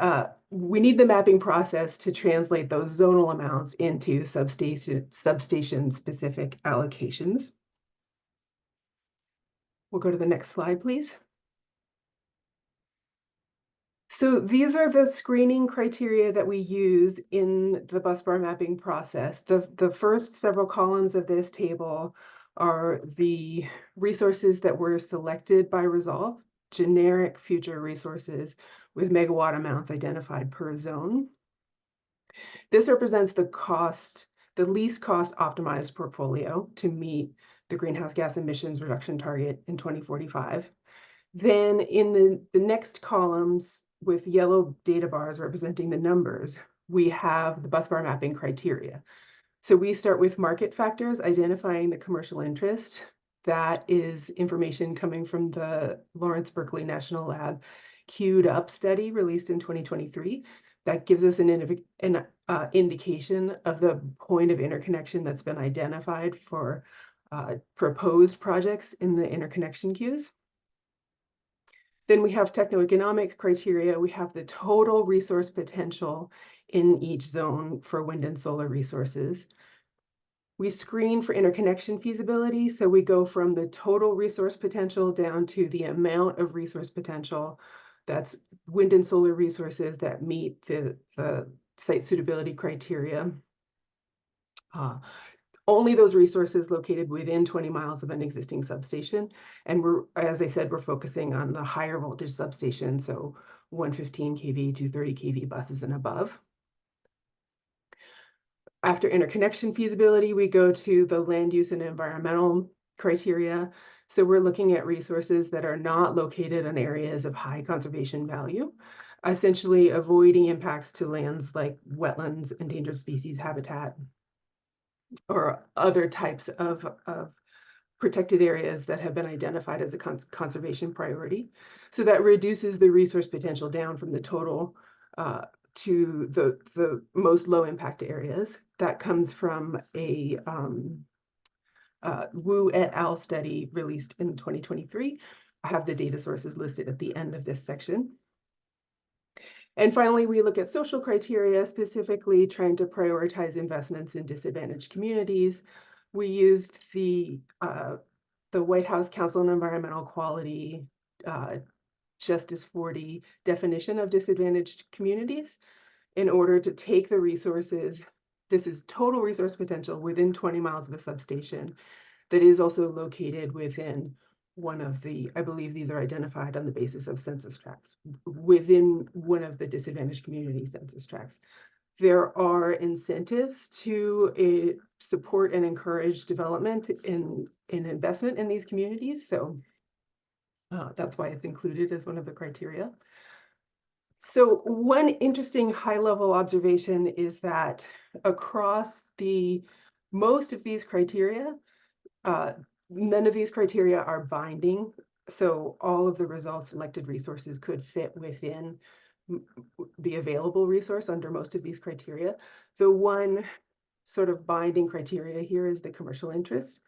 We need the mapping process to translate those zonal amounts into substation specific allocations. We'll go to the next slide, please. So these are the screening criteria that we use in the busbar mapping process. The first several columns of this table are the resources that were selected by Resolve, generic future resources with megawatt amounts identified per zone. This represents the cost, the least cost optimized portfolio to meet the greenhouse gas emissions reduction target in 2045. Then in the next columns with yellow data bars representing the numbers, we have the busbar mapping criteria. So we start with market factors, identifying the commercial interest. That is information coming from the Lawrence Berkeley National Lab queued up study released in 2023. That gives us an indication of the point of interconnection that's been identified for proposed projects in the interconnection queues. Then we have techno-economic criteria. We have the total resource potential in each zone for wind and solar resources. We screen for interconnection feasibility. So we go from the total resource potential down to the amount of resource potential. That's wind and solar resources that meet the site suitability criteria. Only those resources located within 20 miles of an existing substation. And as I said, we're focusing on the higher voltage substation, so 115 kV, 230 kV buses and above. After interconnection feasibility, we go to the land use and environmental criteria. So we're looking at resources that are not located in areas of high conservation value, essentially avoiding impacts to lands like wetlands, endangered species habitat, or other types of protected areas that have been identified as a conservation priority. So that reduces the resource potential down from the total to the most low impact areas. That comes from a Wu et al. Study released in 2023. I have the data sources listed at the end of this section. And finally, we look at social criteria, specifically trying to prioritize investments in disadvantaged communities. We used the White House Council on Environmental Quality Justice 40 definition of disadvantaged communities in order to take the resources. This is total resource potential within 20 miles of a substation that is also located within one of the, I believe these are identified on the basis of census tracts, within one of the disadvantaged community census tracts. There are incentives to support and encourage development in investment in these communities. So that's why it's included as one of the criteria. So one interesting high-level observation is that across most of these criteria, none of these criteria are binding. So all of the Resolve selected resources could fit within the available resource under most of these criteria. The one sort of binding criteria here is the commercial interest.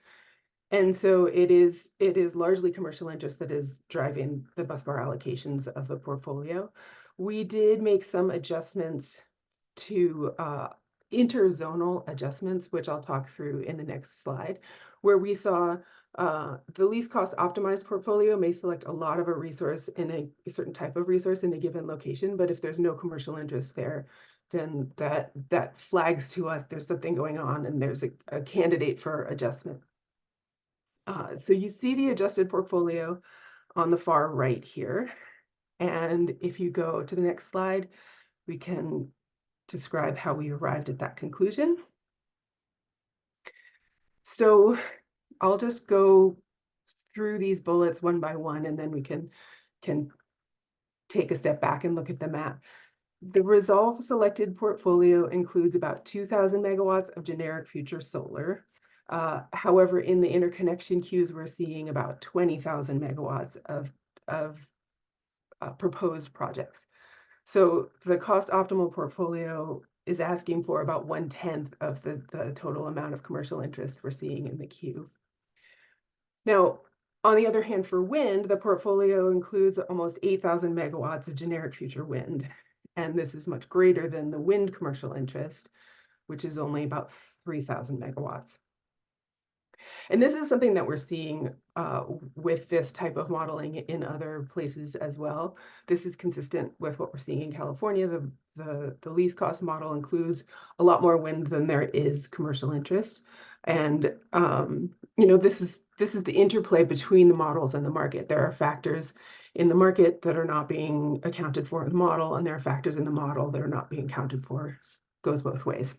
And so it is largely commercial interest that is driving the busbar allocations of the portfolio. We did make some adjustments to interzonal adjustments, which I'll talk through in the next slide, where we saw the least cost optimized portfolio may select a lot of a resource in a certain type of resource in a given location, but if there's no commercial interest there, then that flags to us there's something going on and there's a candidate for adjustment. So you see the adjusted portfolio on the far right here. And if you go to the next slide, we can describe how we arrived at that conclusion. So I'll just go through these bullets one by one, and then we can take a step back and look at the map. The Resolve selected portfolio includes about 2,000 megawatts of generic future solar. However, in the interconnection queues, we're seeing about 20,000 megawatts of proposed projects. So the cost optimal portfolio is asking for about 1/10 of the total amount of commercial interest we're seeing in the queue. Now, on the other hand, for wind, the portfolio includes almost 8,000 megawatts of generic future wind. And this is much greater than the wind commercial interest, which is only about 3,000 megawatts. And this is something that we're seeing with this type of modeling in other places as well. This is consistent with what we're seeing in California. The least cost model includes a lot more wind than there is commercial interest. And this is the interplay between the models and the market. There are factors in the market that are not being accounted for in the model, and there are factors in the model that are not being accounted for. Goes both ways.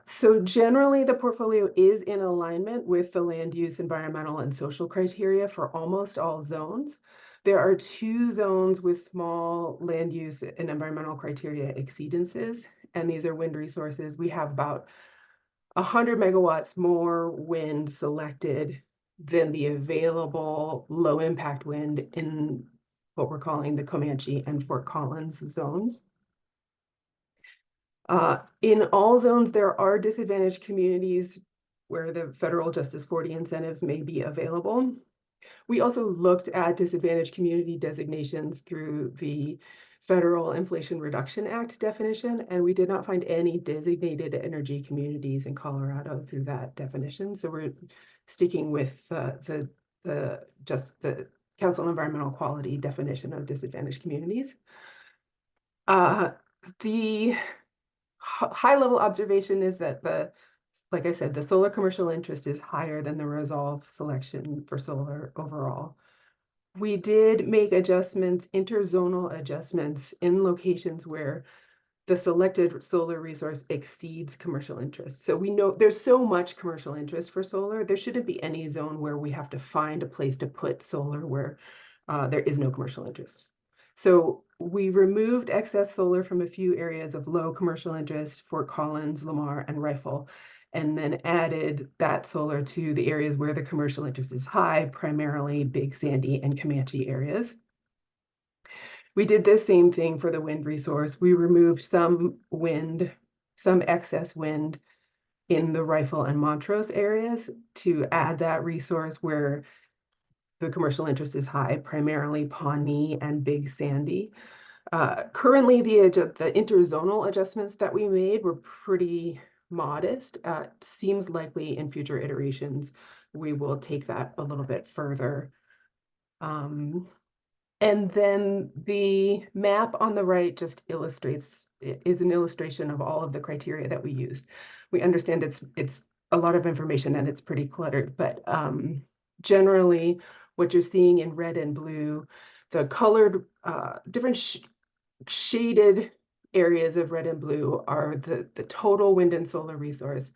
So generally, the portfolio is in alignment with the land use, environmental, and social criteria for almost all zones. There are 2 zones with small land use and environmental criteria exceedances, and these are wind resources. We have about 100 megawatts more wind selected than the available low impact wind in what we're calling the Comanche and Fort Collins zones. In all zones, there are disadvantaged communities where the federal Justice 40 incentives may be available. We also looked at disadvantaged community designations through the Federal Inflation Reduction Act definition, and we did not find any designated energy communities in Colorado through that definition. So we're sticking with the Council on Environmental Quality definition of disadvantaged communities. The high-level observation is that like I said, the solar commercial interest is higher than the Resolve selection for solar overall. We did make adjustments, interzonal adjustments in locations where the selected solar resource exceeds commercial interest. So we know there's so much commercial interest for solar, there shouldn't be any zone where we have to find a place to put solar where there is no commercial interest. So we removed excess solar from a few areas of low commercial interest, Fort Collins, Lamar, and Rifle, and then added that solar to the areas where the commercial interest is high, primarily Big Sandy and Comanche areas. We did the same thing for the wind resource. We removed some excess wind in the Rifle and Montrose areas to add that resource where the commercial interest is high, primarily Pawnee and Big Sandy. Currently, the interzonal adjustments that we made were pretty modest. Seems likely in future iterations, we will take that a little bit further. And then the map on the right just is an illustration of all of the criteria that we used. We understand it's a lot of information and it's pretty cluttered, but generally what you're seeing in red and blue, the colored different shaded areas of red and blue are the total wind and solar resource.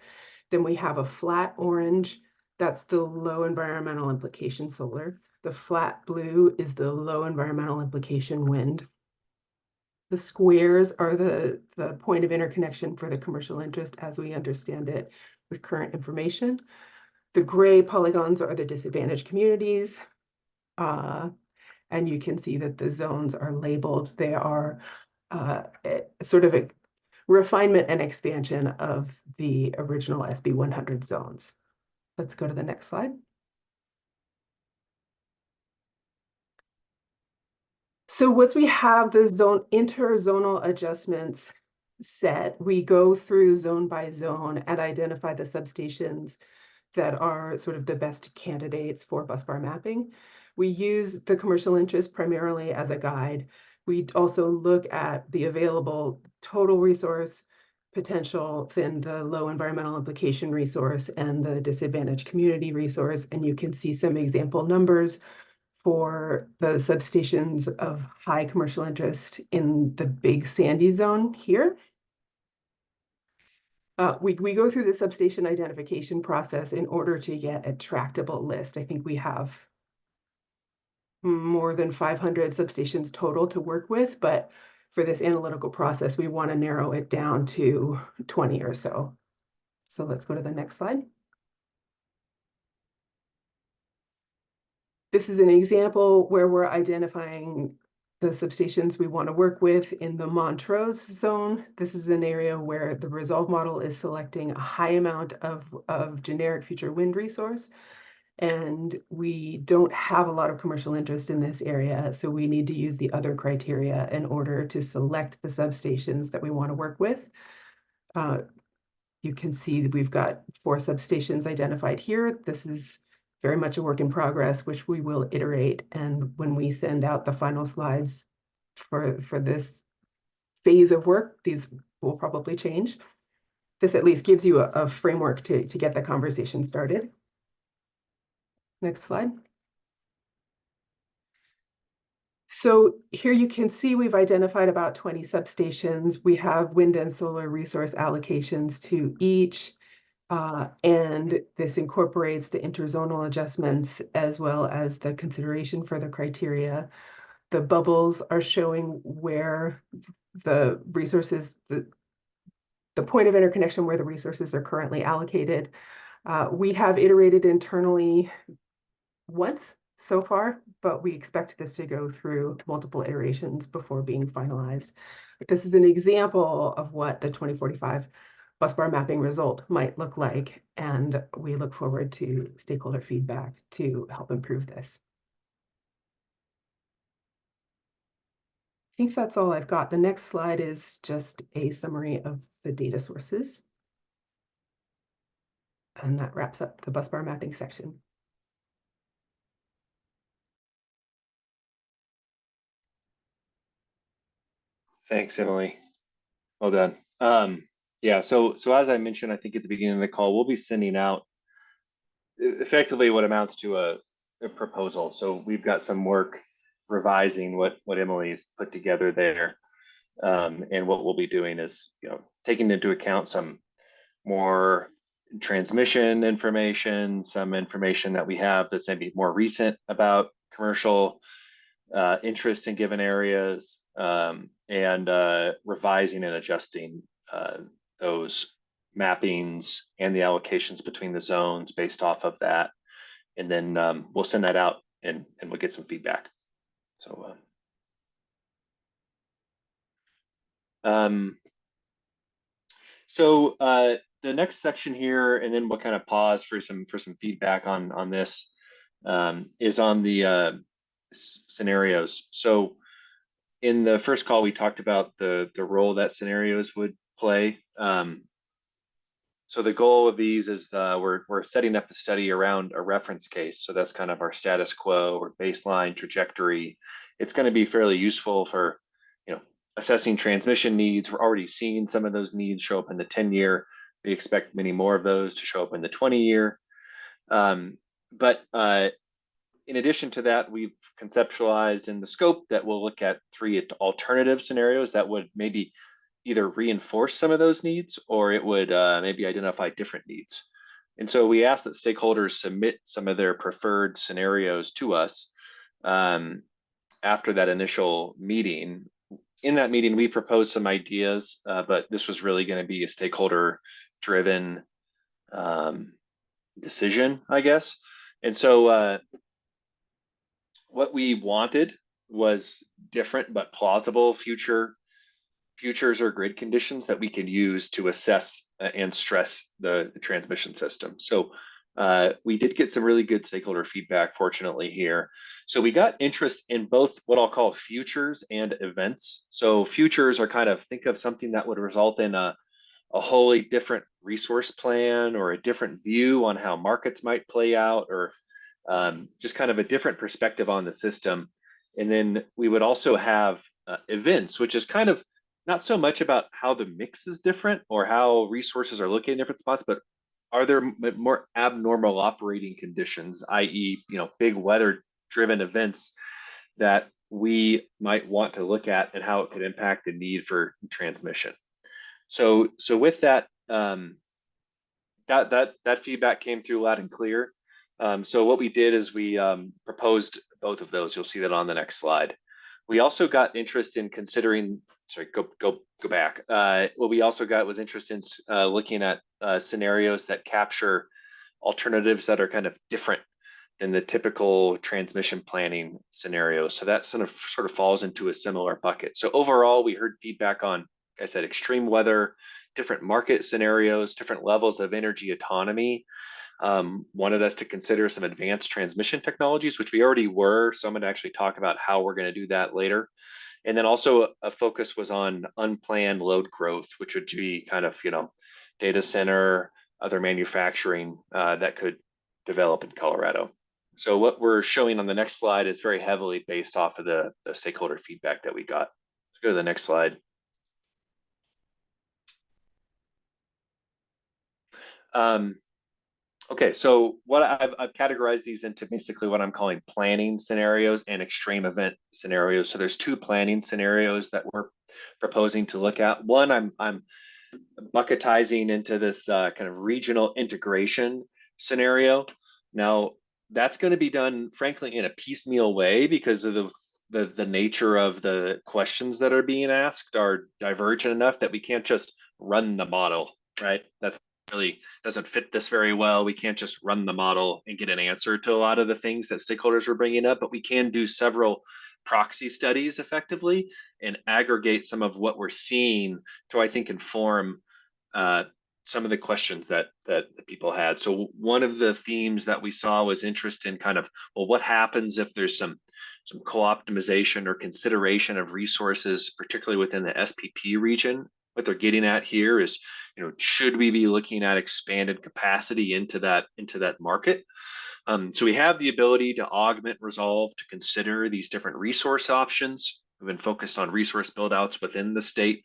Then we have a flat orange, that's the low environmental implication solar. The flat blue is the low environmental implication wind. The squares are the point of interconnection for the commercial interest as we understand it with current information. The gray polygons are the disadvantaged communities. And you can see that the zones are labeled. They are sort of a refinement and expansion of the original SB 100 zones. Let's go to the next slide. So once we have the interzonal adjustments set, we go through zone by zone and identify the substations that are sort of the best candidates for busbar mapping. We use the commercial interest primarily as a guide. We also look at the available total resource potential, then the low environmental implication resource and the disadvantaged community resource. And you can see some example numbers for the substations of high commercial interest in the Big Sandy zone here. We go through the substation identification process in order to get a tractable list. I think we have more than 500 substations total to work with, but for this analytical process, we want to narrow it down to 20 or so. So let's go to the next slide. This is an example where we're identifying the substations we want to work with in the Montrose zone. This is an area where the resolve model is selecting a high amount of generic future wind resource. And we don't have a lot of commercial interest in this area, so we need to use the other criteria in order to select the substations that we want to work with. You can see that we've got 4 substations identified here. This is very much a work in progress, which we will iterate. And when we send out the final slides for this phase of work, these will probably change. This at least gives you a framework to get the conversation started. Next slide. So here you can see we've identified about 20 substations. We have wind and solar resource allocations to each. And this incorporates the interzonal adjustments as well as the consideration for the criteria. The bubbles are showing where the resources, the point of interconnection where the resources are currently allocated. We have iterated internally once so far, but we expect this to go through multiple iterations before being finalized. But this is an example of what the 2045 busbar mapping result might look like, and we look forward to stakeholder feedback to help improve this. I think that's all I've got. The next slide is just a summary of the data sources. And that wraps up the busbar mapping section. Thanks, Emily. Well done. Yeah, so as I mentioned, I think at the beginning of the call, we'll be sending out effectively what amounts to a proposal. So we've got some work revising what Emily's put together there. And what we'll be doing is, taking into account some more transmission information, some information that we have that's maybe more recent about commercial interest in given areas, and revising and adjusting those mappings and the allocations between the zones based off of that. And then we'll send that out and we'll get some feedback. So the next section here, and then we'll kind of pause for some feedback on this, is on the scenarios. So in the first call, we talked about the role that scenarios would play. So the goal of these is we're setting up the study around a reference case. So that's kind of our status quo or baseline trajectory. It's going to be fairly useful for assessing transmission needs. We're already seeing some of those needs show up in the 10-year. We expect many more of those to show up in the 20-year. But in addition to that, we've conceptualized in the scope that we'll look at 3 alternative scenarios that would maybe either reinforce some of those needs, or it would maybe identify different needs. And so we ask that stakeholders submit some of their preferred scenarios to us after that initial meeting. In that meeting, we proposed some ideas, but this was really going to be a stakeholder-driven decision, I guess. And so what we wanted was different but plausible futures or grid conditions that we can use to assess and stress the transmission system. So we did get some really good stakeholder feedback, fortunately, here. So we got interest in both what I'll call futures and events. So futures are kind of, think of something that would result in a wholly different resource plan or a different view on how markets might play out, or just kind of a different perspective on the system. And then we would also have events, which is kind of not so much about how the mix is different or how resources are looking in different spots, but are there more abnormal operating conditions, i.e., big weather driven events that we might want to look at and how it could impact the need for transmission. So with that, that feedback came through loud and clear. So what we did is we proposed both of those. You'll see that on the next slide. We also got interest in considering. Sorry, go back. What we also got was interest in looking at scenarios that capture alternatives that are kind of different than the typical transmission planning scenarios. So that sort of falls into a similar bucket. So overall, we heard feedback on, like I said, extreme weather, different market scenarios, different levels of energy autonomy. Wanted us to consider some advanced transmission technologies, which we already were. So I'm going to actually talk about how we're going to do that later. And then also a focus was on unplanned load growth, which would be kind of, data center, other manufacturing that could develop in Colorado. So what we're showing on the next slide is very heavily based off of the stakeholder feedback that we got. Let's go to the next slide. Okay, so what I've categorized these into basically what I'm calling planning scenarios and extreme event scenarios. So there's two planning scenarios that we're proposing to look at. One, I'm bucketizing into this kind of regional integration scenario. Now, that's going to be done, frankly, in a piecemeal way because of the nature of the questions that are being asked are divergent enough that we can't just run the model, right? That's really doesn't fit this very well. We can't just run the model and get an answer to a lot of the things that stakeholders were bringing up, but we can do several proxy studies effectively and aggregate some of what we're seeing to, I think, inform some of the questions that the people had. So one of the themes that we saw was interest in kind of, well, what happens if there's some co-optimization or consideration of resources, particularly within the SPP region? What they're getting at here is, should we be looking at expanded capacity into that market? So we have the ability to augment Resolve to consider these different resource options. We've been focused on resource buildouts within the state.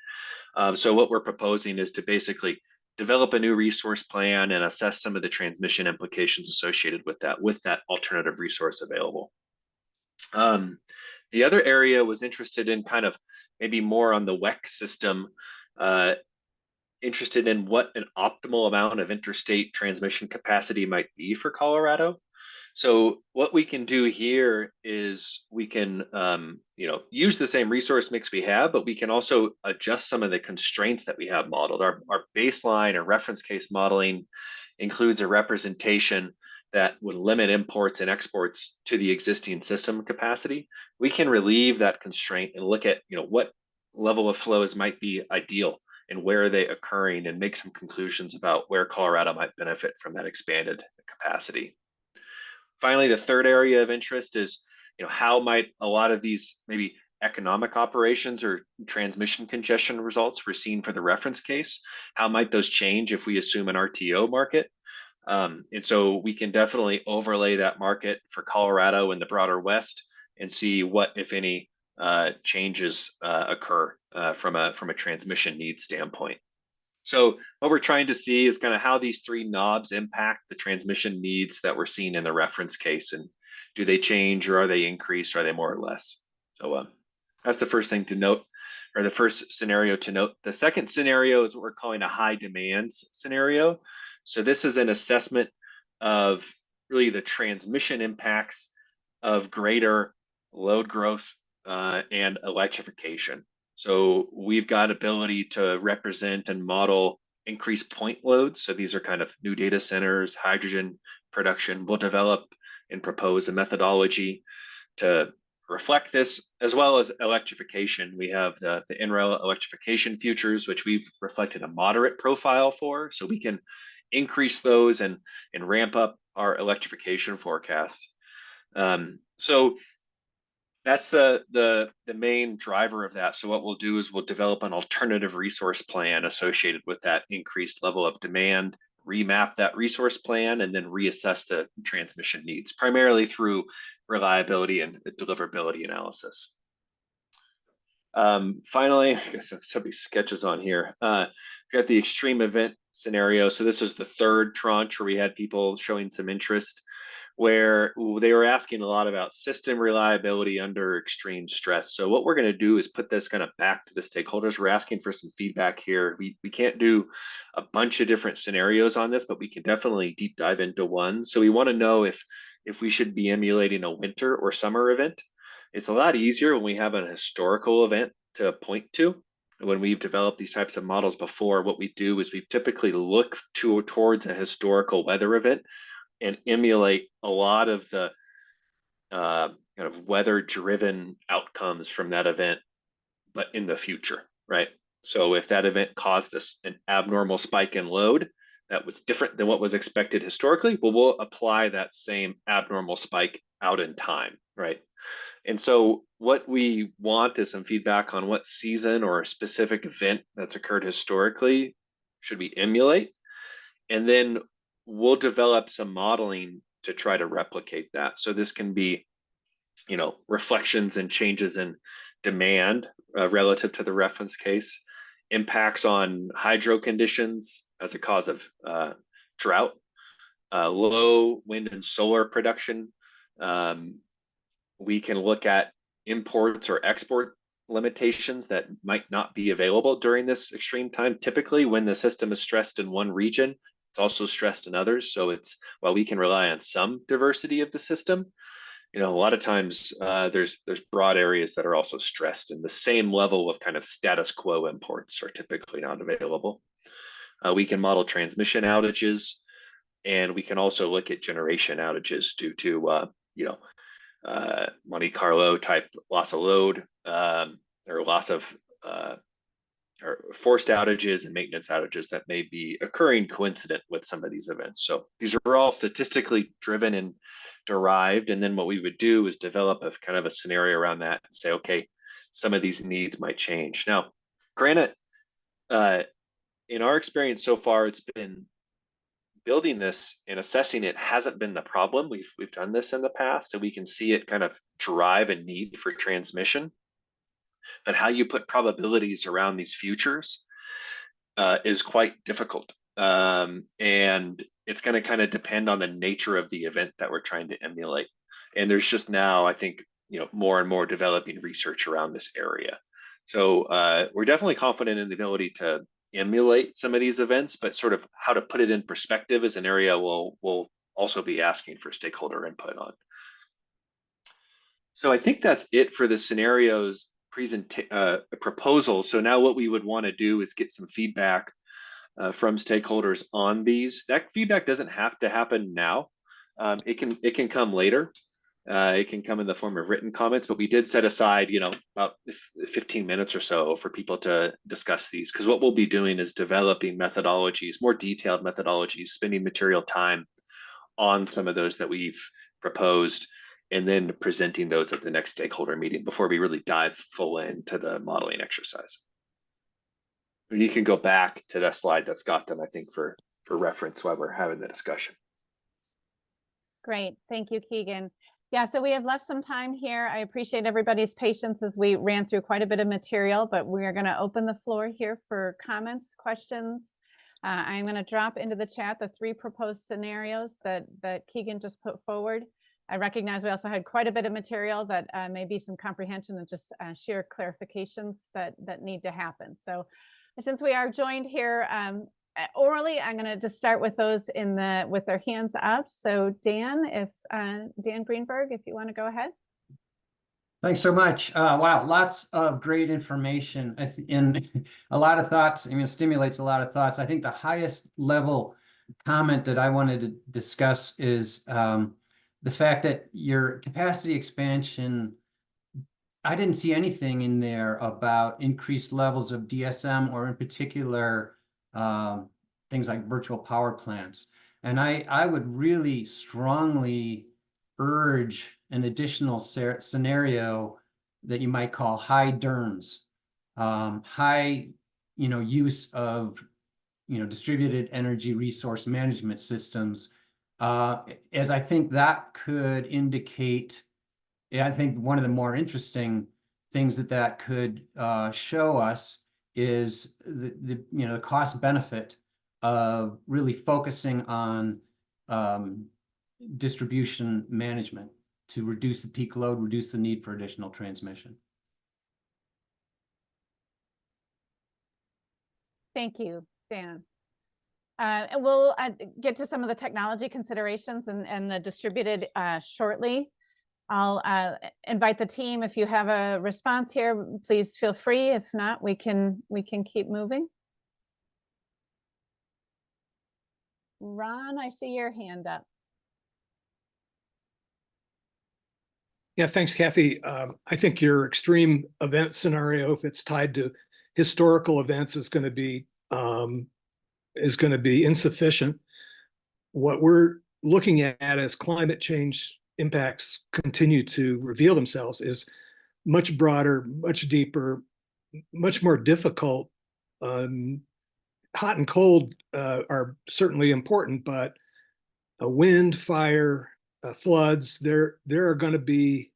So what we're proposing is to basically develop a new resource plan and assess some of the transmission implications associated with that alternative resource available. The other area was interested in kind of maybe more on the WEC system, interested in what an optimal amount of interstate transmission capacity might be for Colorado. So what we can do here is we can, use the same resource mix we have, but we can also adjust some of the constraints that we have modeled. Our baseline or reference case modeling includes a representation that would limit imports and exports to the existing system capacity. We can relieve that constraint and look at, what level of flows might be ideal and where are they occurring and make some conclusions about where Colorado might benefit from that expanded capacity. Finally, the third area of interest is, how might a lot of these maybe economic operations or transmission congestion results we're seeing for the reference case, how might those change if we assume an RTO market? And so we can definitely overlay that market for Colorado and the broader West and see what, if any, changes occur from a transmission needs standpoint. So what we're trying to see is kind of how these three knobs impact the transmission needs that we're seeing in the reference case, and do they change or are they increased or are they more or less? So that's the first thing to note, or the first scenario to note. The second scenario is what we're calling a high demands scenario. So this is an assessment of really the transmission impacts of greater load growth and electrification. So we've got ability to represent and model increased point loads. So these are kind of new data centers, hydrogen production. We'll develop and propose a methodology to reflect this, as well as electrification. We have the NREL electrification futures, which we've reflected a moderate profile for, so we can increase those and ramp up our electrification forecast. So that's the main driver of that. So what we'll do is we'll develop an alternative resource plan associated with that increased level of demand, remap that resource plan, and then reassess the transmission needs, primarily through reliability and deliverability analysis. Finally, I guess somebody sketches on here. We've got the extreme event scenario. So this was the third tranche where we had people showing some interest. where they were asking a lot about system reliability under extreme stress. So what we're going to do is put this kind of back to the stakeholders. We're asking for some feedback here. We can't do a bunch of different scenarios on this, but we can definitely deep dive into one. So we want to know if we should be emulating a winter or summer event. It's a lot easier when we have an historical event to point to. When we've developed these types of models before, what we do is we typically look towards a historical weather event and emulate a lot of the kind of weather-driven outcomes from that event, but in the future, right? So if that event caused us an abnormal spike in load that was different than what was expected historically, well, we'll apply that same abnormal spike out in time, right? And so what we want is some feedback on what season or a specific event that's occurred historically should we emulate, and then we'll develop some modeling to try to replicate that. So this can be, you know, reflections and changes in demand relative to the reference case, impacts on hydro conditions as a cause of drought, low wind and solar production. We can look at imports or export limitations that might not be available during this extreme time. Typically, when the system is stressed in one region, it's also stressed in others. So it's, while we can rely on some diversity of the system, you know, a lot of times there's broad areas that are also stressed, and the same level of kind of status quo imports are typically not available. We can model transmission outages, and we can also look at generation outages due to, you know, Monte Carlo type loss of load, or loss of or forced outages and maintenance outages that may be occurring coincident with some of these events. So these are all statistically driven and derived. And then what we would do is develop a kind of a scenario around that and say, okay, some of these needs might change. Now, granted, in our experience so far, it's been building this and assessing it hasn't been the problem. We've done this in the past, and we can see it kind of drive a need for transmission. But how you put probabilities around these futures is quite difficult. And it's going to kind of depend on the nature of the event that we're trying to emulate. And there's just now, I think, you know, more and more developing research around this area. So we're definitely confident in the ability to emulate some of these events, but sort of how to put it in perspective is an area we'll also be asking for stakeholder input on. So I think that's it for the scenarios proposal. So now what we would want to do is get some feedback from stakeholders on these. That feedback doesn't have to happen now. It can come later. It can come in the form of written comments, but we did set aside, you know, about 15 minutes or so for people to discuss these, because what we'll be doing is developing methodologies, more detailed methodologies, spending material time on some of those that we've proposed, and then presenting those at the next stakeholder meeting before we really dive full into the modeling exercise. And you can go back to that slide that's got them, I think, for reference while we're having the discussion. Great, thank you, Keegan. Yeah, so we have left some time here. I appreciate everybody's patience as we ran through quite a bit of material, but we are going to open the floor here for comments, questions. I'm going to drop into the chat the 3 proposed scenarios that Keegan just put forward. I recognize we also had quite a bit of material that may be some comprehension and just sheer clarifications that need to happen. So since we are joined here orally, I'm going to just start with those with their hands up. So Dan, Dan Greenberg, if you want to go ahead. Thanks so much. Wow, lots of great information and a lot of thoughts. I mean, it stimulates a lot of thoughts. I think the highest level comment that I wanted to discuss is the fact that your capacity expansion, I didn't see anything in there about increased levels of DSM or in particular things like virtual power plants. And I would really strongly urge an additional scenario that you might call high DERMS, high, use of, distributed energy resource management systems, as I think that could indicate, I think one of the more interesting things that could show us is the cost benefit of really focusing on distribution management to reduce the peak load, reduce the need for additional transmission. Thank you, Dan. And we'll get to some of the technology considerations and the distributed shortly. I'll invite the team. If you have a response here, please feel free. If not, we can keep moving. Ron, I see your hand up. Yeah, thanks, Kathy. I think your extreme event scenario, if it's tied to historical events, is going to be insufficient. What we're looking at as climate change impacts continue to reveal themselves is much broader, much deeper, much more difficult. Hot and cold are certainly important, but wind, fire, floods, there are going to be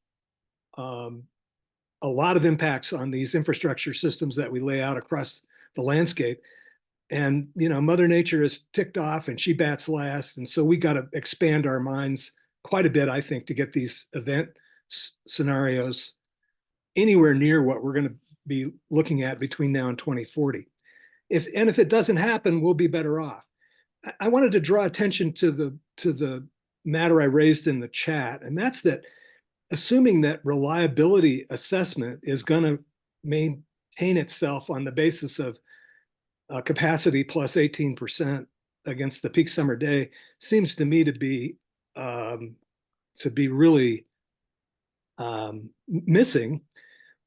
a lot of impacts on these infrastructure systems that we lay out across the landscape. And, you know, Mother Nature is ticked off and she bats last. And so we got to expand our minds quite a bit, I think, to get these event scenarios anywhere near what we're going to be looking at between now and 2040. If it doesn't happen, we'll be better off. I wanted to draw attention to the matter I raised in the chat, and that's that assuming that reliability assessment is going to maintain itself on the basis of capacity plus 18% against the peak summer day seems to me to be really missing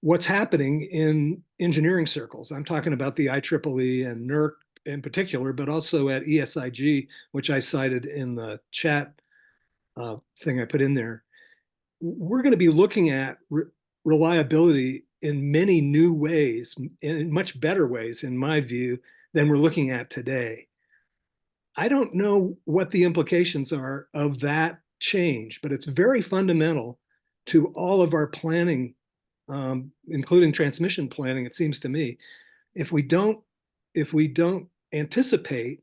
what's happening in engineering circles. I'm talking about the IEEE and NERC in particular, but also at ESIG, which I cited in the chat thing I put in there. We're going to be looking at reliability in many new ways, in much better ways, in my view, than we're looking at today. I don't know what the implications are of that change, but it's very fundamental to all of our planning, including transmission planning, it seems to me. If we don't anticipate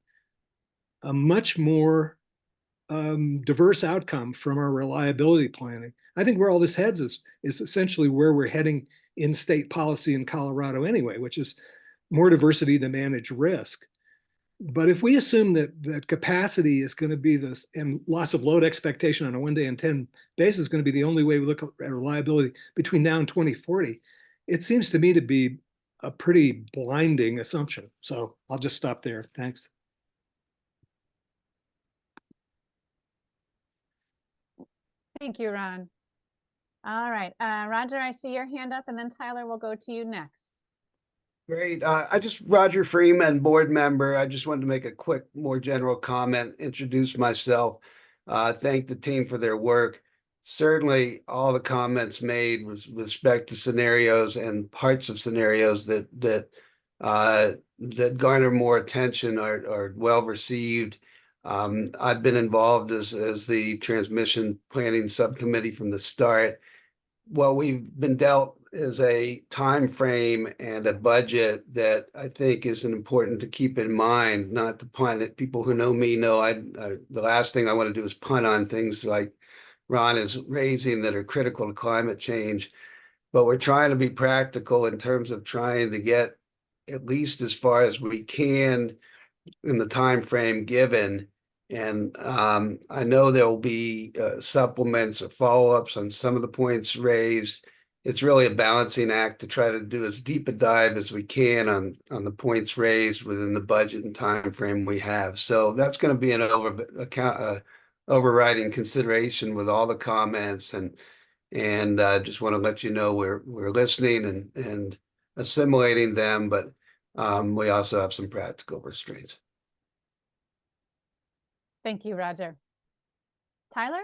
a much more diverse outcome from our reliability planning, I think where all this heads is essentially where we're heading in state policy in Colorado anyway, which is more diversity to manage risk. But if we assume that capacity is going to be this, and loss of load expectation on a 1 day in 10 basis is going to be the only way we look at reliability between now and 2040, it seems to me to be a pretty blinding assumption. So I'll just stop there. Thanks. Thank you, Ron. All right, Roger, I see your hand up, and then Tyler, will go to you next. Great. Roger Freeman, board member. I just wanted to make a quick, more general comment, introduce myself, thank the team for their work. Certainly all the comments made with respect to scenarios and parts of scenarios that garner more attention are well received. I've been involved as the transmission planning subcommittee from the start. What we've been dealt is a time frame and a budget that I think is important to keep in mind, not to punt it. People who know me know the last thing I want to do is punt on things like Ron is raising that are critical to climate change. But we're trying to be practical in terms of trying to get at least as far as we can in the time frame given. And I know there will be supplements or follow-ups on some of the points raised. It's really a balancing act to try to do as deep a dive as we can on the points raised within the budget and time frame we have. So that's going to be an overriding consideration with all the comments, and just want to let you know we're listening and assimilating them, but we also have some practical restraints. Thank you, Roger. Tyler?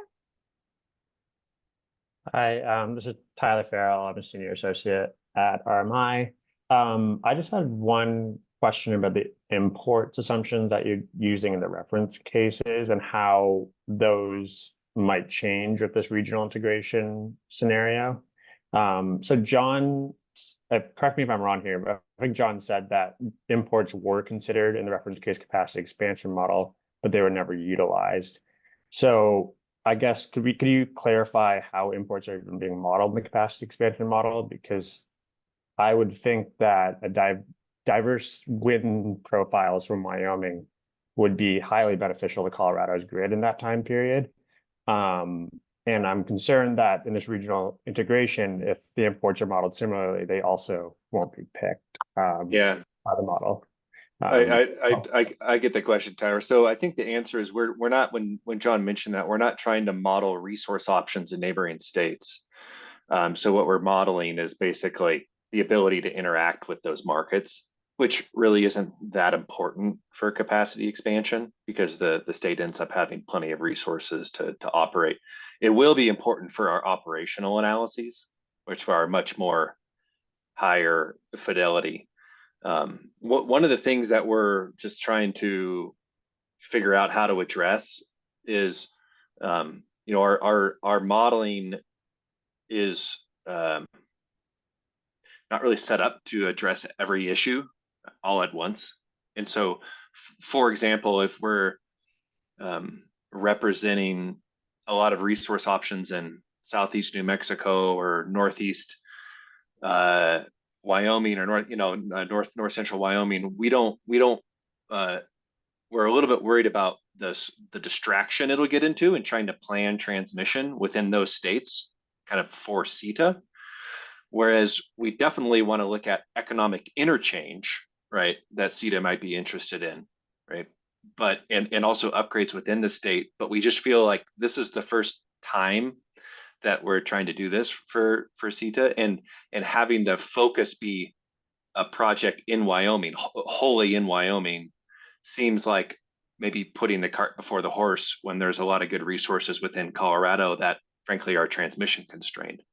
Hi, this is Tyler Farrell. I'm a senior associate at RMI. I just had one question about the imports assumptions that you're using in the reference cases and how those might change with this regional integration scenario. So John, correct me if I'm wrong here, but I think John said that imports were considered in the reference case capacity expansion model, but they were never utilized. So I guess could you clarify how imports are even being modeled in the capacity expansion model? Because I would think that a diverse wind profiles from Wyoming would be highly beneficial to Colorado's grid in that time period. And I'm concerned that in this regional integration, if the imports are modeled similarly, they also won't be picked Yeah, by the model. I get the question, Tyler. So I think the answer is we're not, when John mentioned that, we're not trying to model resource options in neighboring states. So what we're modeling is basically the ability to interact with those markets, which really isn't that important for capacity expansion because the state ends up having plenty of resources to operate. It will be important for our operational analyses, which are much more higher fidelity. One of the things that we're just trying to figure out how to address is, our modeling is not really set up to address every issue all at once. And so, for example, if we're representing a lot of resource options in Southeast New Mexico or Northeast Wyoming or North Central Wyoming, we're a little bit worried about the distraction it'll get into and trying to plan transmission within those states kind of for CETA. Whereas we definitely want to look at economic interchange, right, that CETA might be interested in, right? But and also upgrades within the state. But we just feel like this is the first time that we're trying to do this for CETA, and having the focus be a project in Wyoming, wholly in Wyoming, seems like maybe putting the cart before the horse when there's a lot of good resources within Colorado that frankly are transmission constrained.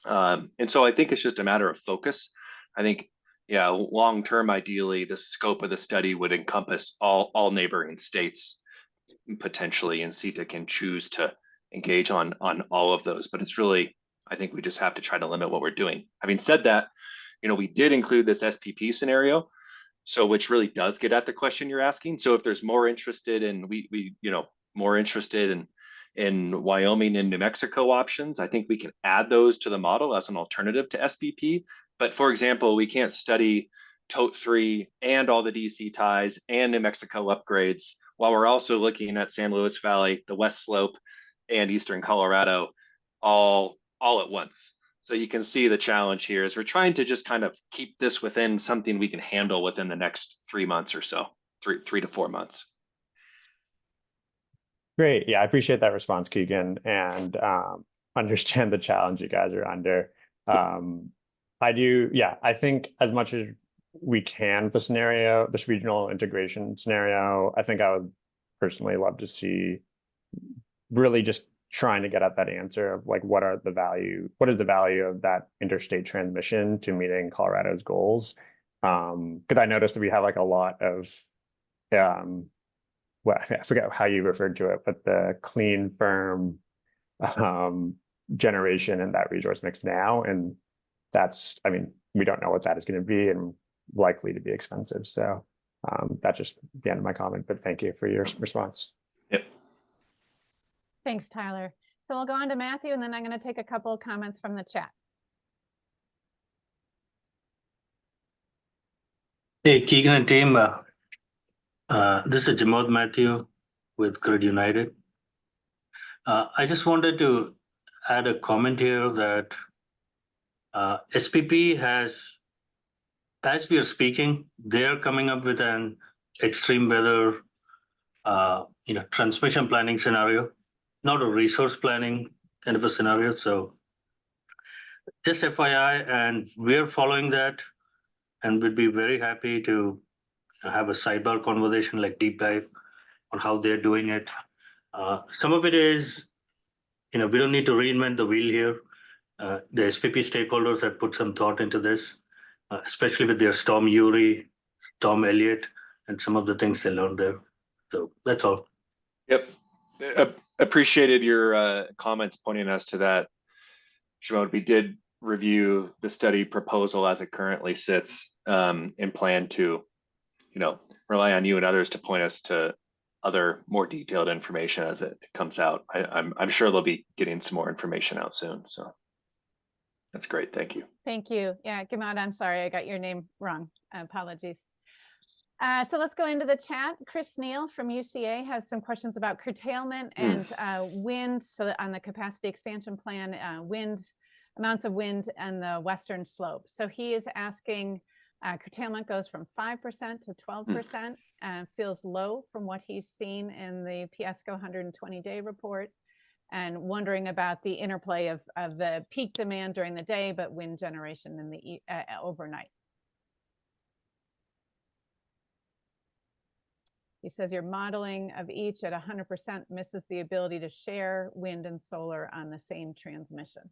And so I think it's just a matter of focus. I think, yeah, long term, ideally, the scope of the study would encompass all neighboring states potentially, and CETA can choose to engage on all of those. But it's really, I think we just have to try to limit what we're doing. Having said that, we did include this SPP scenario, so which really does get at the question you're asking. So if there's more interested in more interested in Wyoming and New Mexico options, I think we can add those to the model as an alternative to SPP. But for example, we can't study TOTE 3 and all the DC ties and New Mexico upgrades while we're also looking at San Luis Valley, the West Slope, and Eastern Colorado all at once. So you can see the challenge here is we're trying to just kind of keep this within something we can handle within the next 3 months or so, 3 to 4 months. Great. Yeah, I appreciate that response, Keegan, and understand the challenge you guys are under. I do. Yeah, I think as much as we can, this regional integration scenario, I think I would personally love to see really just trying to get at that answer of like, what is the value of that interstate transmission to meeting Colorado's goals? Because I noticed that we have like a lot of, well, I forget how you referred to it, but the clean, firm generation in that resource mix now. And that's, I mean, we don't know what that is going to be and likely to be expensive. So that's just the end of my comment, but thank you for your response. Yep. Thanks, Tyler. So we'll go on to Matthew, and then I'm going to take a couple of comments from the chat. Hey, Keegan and team. This is Jamod Matthew with Grid United. I just wanted to add a comment here that SPP has, as we are speaking, they're coming up with an extreme weather, transmission planning scenario, not a resource planning kind of a scenario. So just FYI, and we're following that, and we'd be very happy to have a sidebar conversation, like deep dive on how they're doing it. Some of it is, we don't need to reinvent the wheel here. The SPP stakeholders have put some thought into this, especially with their Storm Uri, Storm Elliott, and some of the things they learned there. So that's all. Yep. Appreciated your comments pointing us to that. Shimon, we did review the study proposal as it currently sits, and plan to, rely on you and others to point us to other more detailed information as it comes out. I'm sure they'll be getting some more information out soon. So that's great. Thank you. Thank you. Yeah, Gimad, I'm sorry, I got your name wrong. Apologies. So let's go into the chat. Chris Neal from UCA has some questions about curtailment and wind. So on the capacity expansion plan, amounts of wind and the western slope. So he is asking, curtailment goes from 5% to 12%, feels low from what he's seen in the PSCO 120-day report, and wondering about the interplay of the peak demand during the day, but wind generation in the overnight. He says your modeling of each at 100% misses the ability to share wind and solar on the same transmission.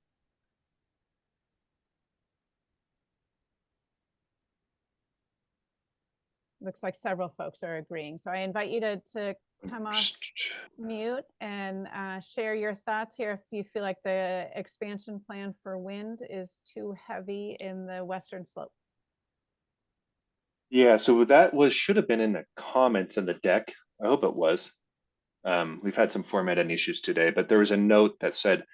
Looks like several folks are agreeing. So I invite you to come off mute and share your thoughts here if you feel like the expansion plan for wind is too heavy in the western slope. Yeah, so that should have been in the comments in the deck. I hope it was. We've had some formatting issues today, but there was a note that said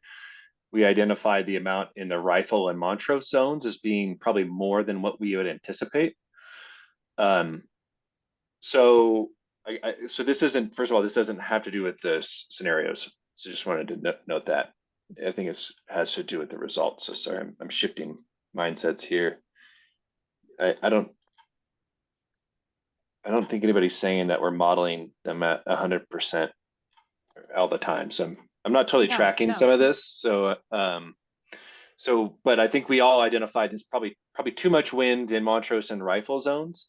we identified the amount in the Rifle and Montrose zones as being probably more than what we would anticipate. So this isn't, first of all, this doesn't have to do with the scenarios. So just wanted to note that. I think it has to do with the results. So sorry, I'm shifting mindsets here. I don't think anybody's saying that we're modeling them at 100% all the time. So I'm not totally tracking some of this. So but I think we all identified there's probably too much wind in Montrose and Rifle zones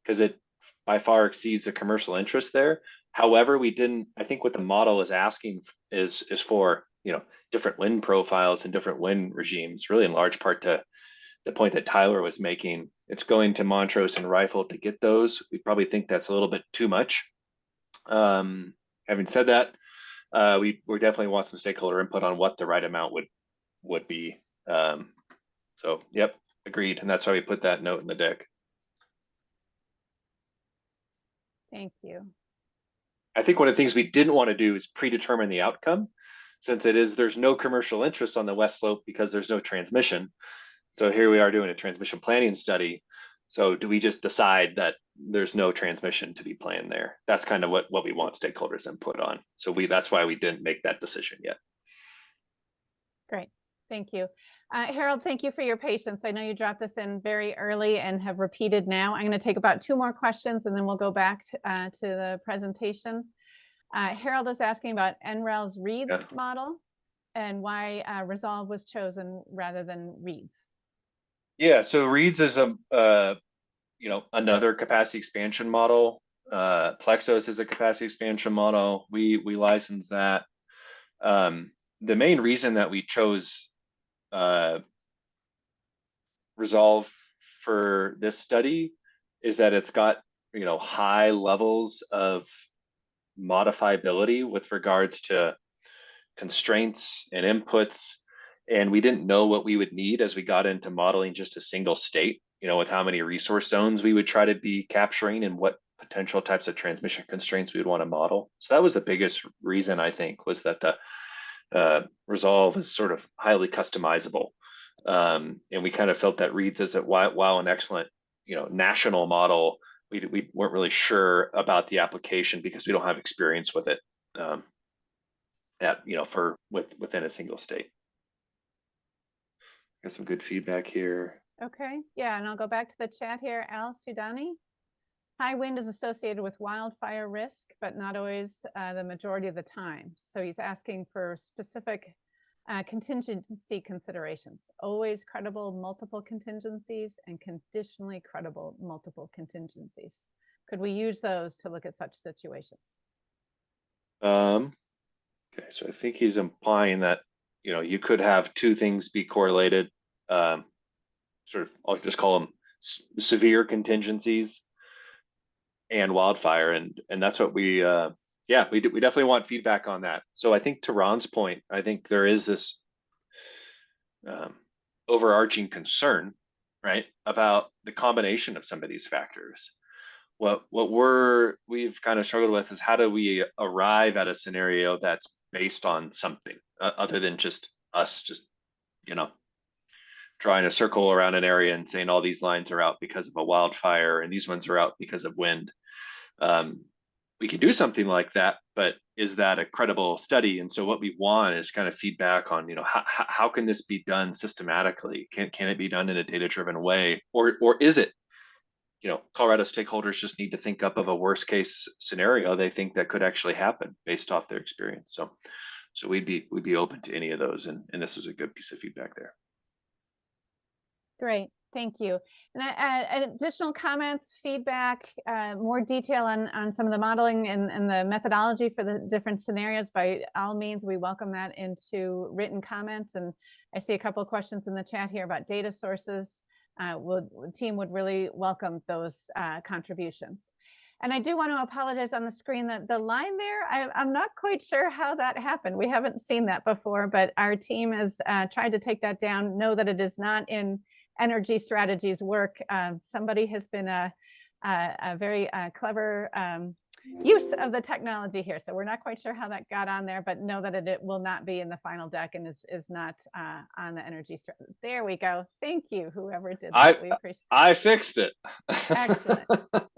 because it by far exceeds the commercial interest there. However, I think what the model is asking is for, different wind profiles and different wind regimes, really in large part to the point that Tyler was making. It's going to Montrose and Rifle to get those. We probably think that's a little bit too much. Having said that, we definitely want some stakeholder input on what the right amount would be. So yep, agreed. And that's why we put that note in the deck. Thank you. I think one of the things we didn't want to do is predetermine the outcome, since there's no commercial interest on the west slope because there's no transmission. So here we are doing a transmission planning study. So do we just decide that there's no transmission to be planned there? That's kind of what we want stakeholders input on. So that's why we didn't make that decision yet. Great, thank you. Harold, thank you for your patience. I know you dropped this in very early and have repeated now. I'm going to take about 2 more questions and then we'll go back to the presentation. Harold is asking about NREL's REEDS model and why Resolve was chosen rather than REEDS. Yeah, so REEDS is another capacity expansion model. Plexos is a capacity expansion model. We license that. The main reason that we chose Resolve for this study is that it's got high levels of modifiability with regards to constraints and inputs, and we didn't know what we would need as we got into modeling just a single state, with how many resource zones we would try to be capturing and what potential types of transmission constraints we would want to model. So that was the biggest reason, I think, was that the Resolve is sort of highly customizable. And we kind of felt that REEDS is while an excellent, national model, we weren't really sure about the application because we don't have experience with it within a single state. Got some good feedback here. Okay, yeah, and I'll go back to the chat here. Al Sudani. High wind is associated with wildfire risk, but not always the majority of the time. So he's asking for specific contingency considerations. Always credible multiple contingencies and conditionally credible multiple contingencies. Could we use those to look at such situations? Okay, so I think he's implying that, you could have 2 things be correlated, I'll just call them severe contingencies and wildfire, and that's what we definitely want feedback on that. So I think to Ron's point, I think there is this overarching concern, right, about the combination of some of these factors. we've kind of struggled with is how do we arrive at a scenario that's based on something other than just us you know, drawing a circle around an area and saying all these lines are out because of a wildfire and these ones are out because of wind. We can do something like that, but is that a credible study? And so what we want is kind of feedback on, you know, how can this be done systematically? Can it be done in a data-driven way, or is it, you know, Colorado stakeholders just need to think up of a worst case scenario they think that could actually happen based off their experience. So we'd be open to any of those, and this is a good piece of feedback there. Great, thank you. And additional comments, feedback, more detail on some of the modeling and the methodology for the different scenarios, by all means, we welcome that into written comments. And I see a couple of questions in the chat here about data sources. The team would really welcome those contributions. And I do want to apologize on the screen that the line there, I'm not quite sure how that happened. We haven't seen that before, but our team has tried to take that down. Know that it is not in Energy Strategies work. Somebody has been a very clever use of the technology here. So we're not quite sure how that got on there, but know that it will not be in the final deck and is not on the Energy Strategy. There we go. Thank you, whoever did that. We appreciate it. I fixed it. Excellent.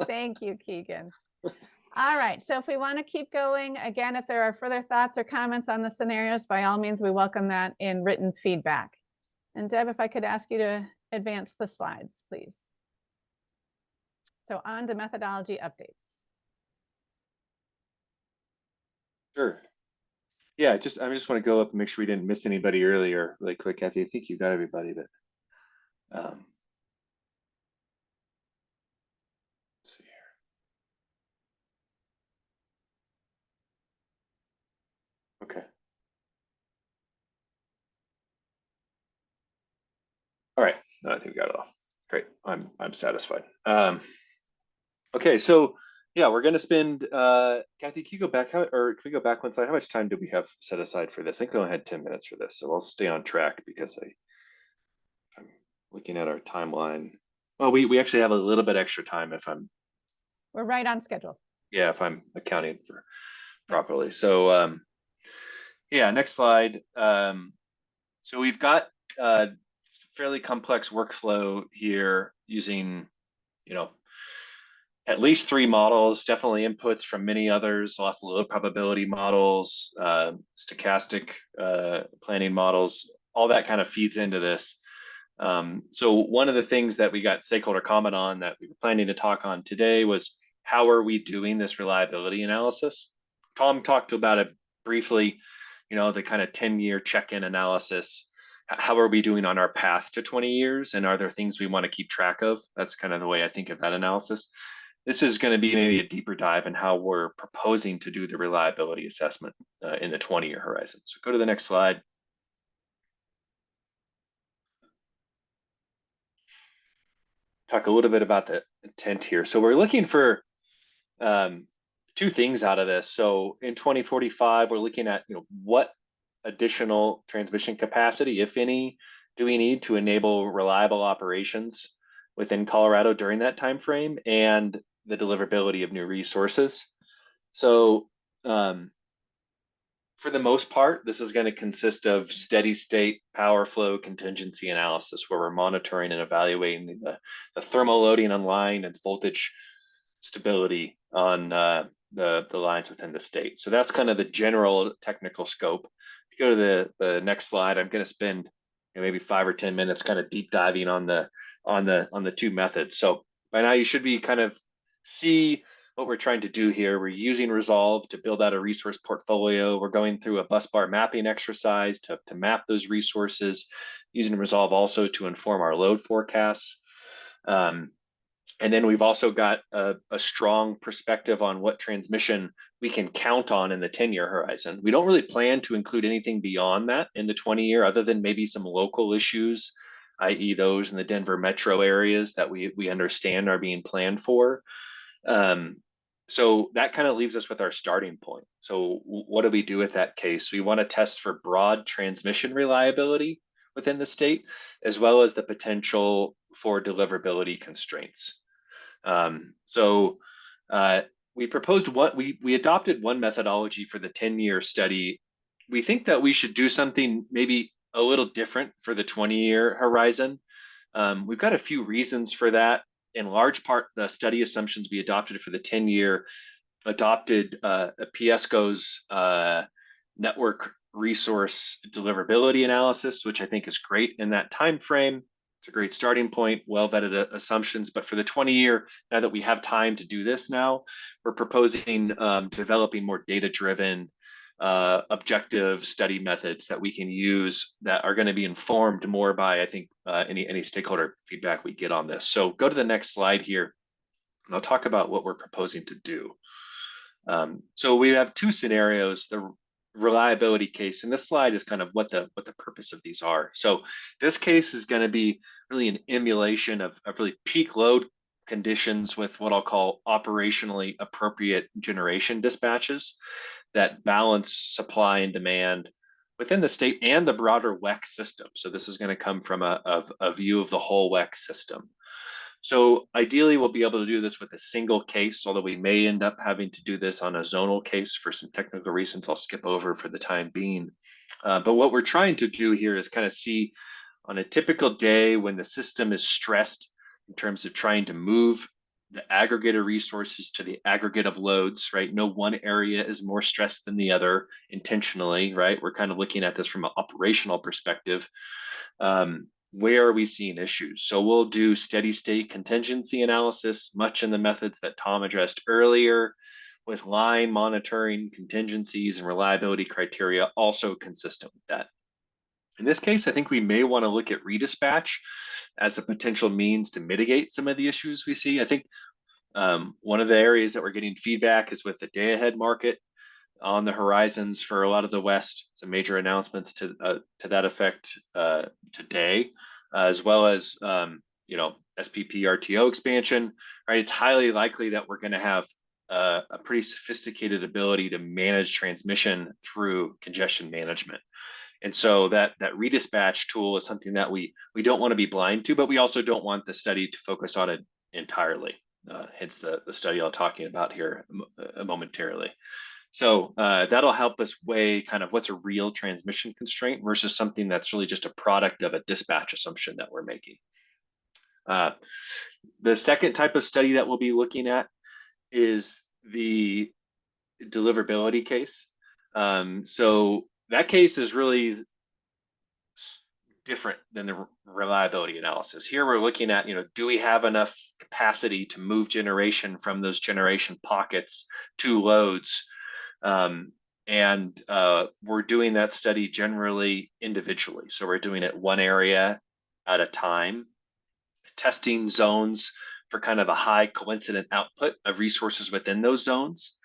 Thank you, Keegan. All right, so if we want to keep going, again, if there are further thoughts or comments on the scenarios, by all means, we welcome that in written feedback. And Deb, if I could ask you to advance the slides, please. So on to methodology updates. Sure. Yeah, I just want to go up and make sure we didn't miss anybody earlier. Really quick, Kathy. I think you got everybody, but let's see here. Okay. All right. No, I think we got it all. Great. I'm satisfied. Okay, so yeah, we're gonna spend Kathy, can you go back or can we go back one slide? How much time do we have set aside for this? I think we only had 10 minutes for this, so I'll stay on track because I'm looking at our timeline. Well, we actually have a little bit extra time if we're right on schedule. Yeah, if I'm accounting for properly. So yeah, next slide. So we've got fairly complex workflow here using, you know, at least 3 models, definitely inputs from many others, lots of low probability models, stochastic planning models, all that kind of feeds into this. So one of the things that we got stakeholder comment on that we were planning to talk on today was how are we doing this reliability analysis? Tom talked about it briefly, you know, the kind of 10-year check-in analysis. How are we doing on our path to 20 years? And are there things we want to keep track of? That's kind of the way I think of that analysis. This is going to be maybe a deeper dive in how we're proposing to do the reliability assessment in the 20-year horizon. So go to the next slide. Talk a little bit about the intent here. So we're looking for 2 things out of this. So in 2045, we're looking at, you know, what additional transmission capacity, if any, do we need to enable reliable operations within Colorado during that time frame, and the deliverability of new resources. So for the most part, this is going to consist of steady state power flow contingency analysis, where we're monitoring and evaluating the thermal loading on line and voltage stability on the lines within the state. So that's kind of the general technical scope. If you go to the next slide, I'm going to spend, you know, maybe 5 or 10 minutes kind of deep diving on the 2 methods. So by now you should be kind of see what we're trying to do here. We're using Resolve to build out a resource portfolio. We're going through a bus bar mapping exercise to map those resources, using Resolve also to inform our load forecasts. And then we've also got a strong perspective on what transmission we can count on in the 10-year horizon. We don't really plan to include anything beyond that in the 20-year, other than maybe some local issues, i.e. those in the Denver metro areas that we understand are being planned for. So that kind of leaves us with our starting point. So what do we do with that case? We want to test for broad transmission reliability within the state, as well as the potential for deliverability constraints. So We proposed what we adopted one methodology for the 10-year study. We think that we should do something maybe a little different for the 20-year horizon. We've got a few reasons for that. In large part, the study assumptions we adopted for the 10-year adopted PSCo's network resource deliverability analysis, which I think is great in that time frame. It's a great starting point, well-vetted assumptions. But for the 20-year, now that we have time to do this now, we're proposing developing more data-driven objective study methods that we can use that are going to be informed more by, I think, any stakeholder feedback we get on this. So go to the next slide here, and I'll talk about what we're proposing to do. So we have two scenarios, the reliability case, and this slide is kind of what the purpose of these are. So this case is going to be really an emulation of really peak load conditions with what I'll call operationally appropriate generation dispatches that balance supply and demand within the state and the broader WEC system. So this is going to come from a view of the whole WEC system. So ideally, we'll be able to do this with a single case, although we may end up having to do this on a zonal case for some technical reasons I'll skip over for the time being. But what we're trying to do here is kind of see on a typical day when the system is stressed in terms of trying to move the aggregate of resources to the aggregate of loads, right? No one area is more stressed than the other intentionally, right? We're kind of looking at this from an operational perspective. Where are we seeing issues? So we'll do steady state contingency analysis, much in the methods that Tom addressed earlier, with line monitoring, contingencies, and reliability criteria also consistent with that. In this case, I think we may want to look at redispatch as a potential means to mitigate some of the issues we see. I think one of the areas that we're getting feedback is with the day-ahead market on the horizons for a lot of the West. Some major announcements to that effect today, as well as SPP RTO expansion. Right, it's highly likely that we're going to have a pretty sophisticated ability to manage transmission through congestion management. And so that redispatch tool is something that we don't want to be blind to, but we also don't want the study to focus on it entirely. Hence the study I'll talking about here momentarily. So that'll help us weigh kind of what's a real transmission constraint versus something that's really just a product of a dispatch assumption that we're making. The second type of study that we'll be looking at is the deliverability case. So that case is really different than the reliability analysis. Here we're looking at, do we have enough capacity to move generation from those generation pockets to loads? And we're doing that study generally individually. So we're doing it one area at a time, testing zones for kind of a high coincident output of resources within those zones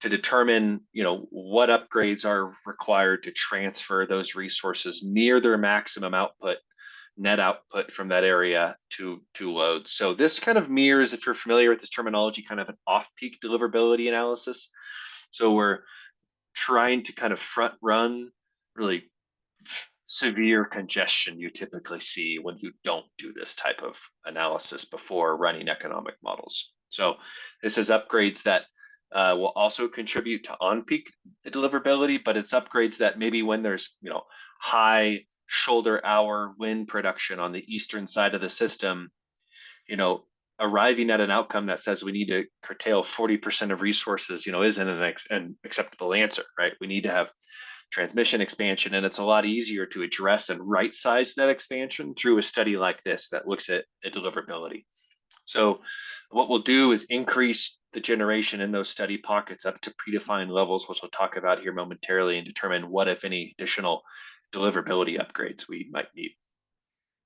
to determine, what upgrades are required to transfer those resources near their maximum output, net output from that area to loads. So this kind of mirrors, if you're familiar with this terminology, kind of an off-peak deliverability analysis. So we're trying to kind of front run really severe congestion you typically see when you don't do this type of analysis before running economic models. So this is upgrades that will also contribute to on-peak deliverability, but it's upgrades that maybe when there's high shoulder hour wind production on the eastern side of the system, arriving at an outcome that says we need to curtail 40% of resources, isn't an acceptable answer, right? We need to have transmission expansion, and it's a lot easier to address and right-size that expansion through a study like this that looks at deliverability. So what we'll do is increase the generation in those study pockets up to predefined levels, which we'll talk about here momentarily, and determine what, if any, additional deliverability upgrades we might need.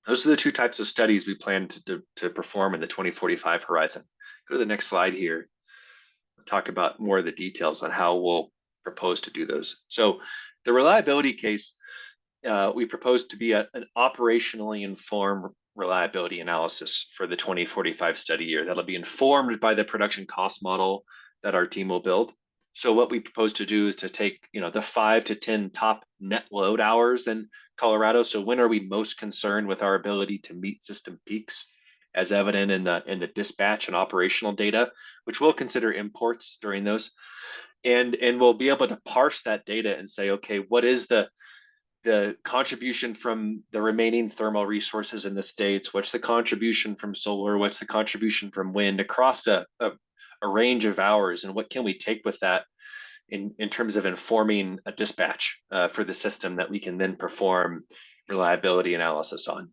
Those are the two types of studies we plan to perform in the 2045 horizon. Go to the next slide here. We'll talk about more of the details on how we'll propose to do those. So the reliability case, we propose to be an operationally informed reliability analysis for the 2045 study year. That'll be informed by the production cost model that our team will build. So what we propose to do is to take, the 5 to 10 top net load hours in Colorado. So when are we most concerned with our ability to meet system peaks? as evident in the dispatch and operational data, which we'll consider imports during those. And we'll be able to parse that data and say, okay, what is the contribution from the remaining thermal resources in the states? What's the contribution from solar? What's the contribution from wind across a range of hours? And what can we take with that in terms of informing a dispatch for the system that we can then perform reliability analysis on?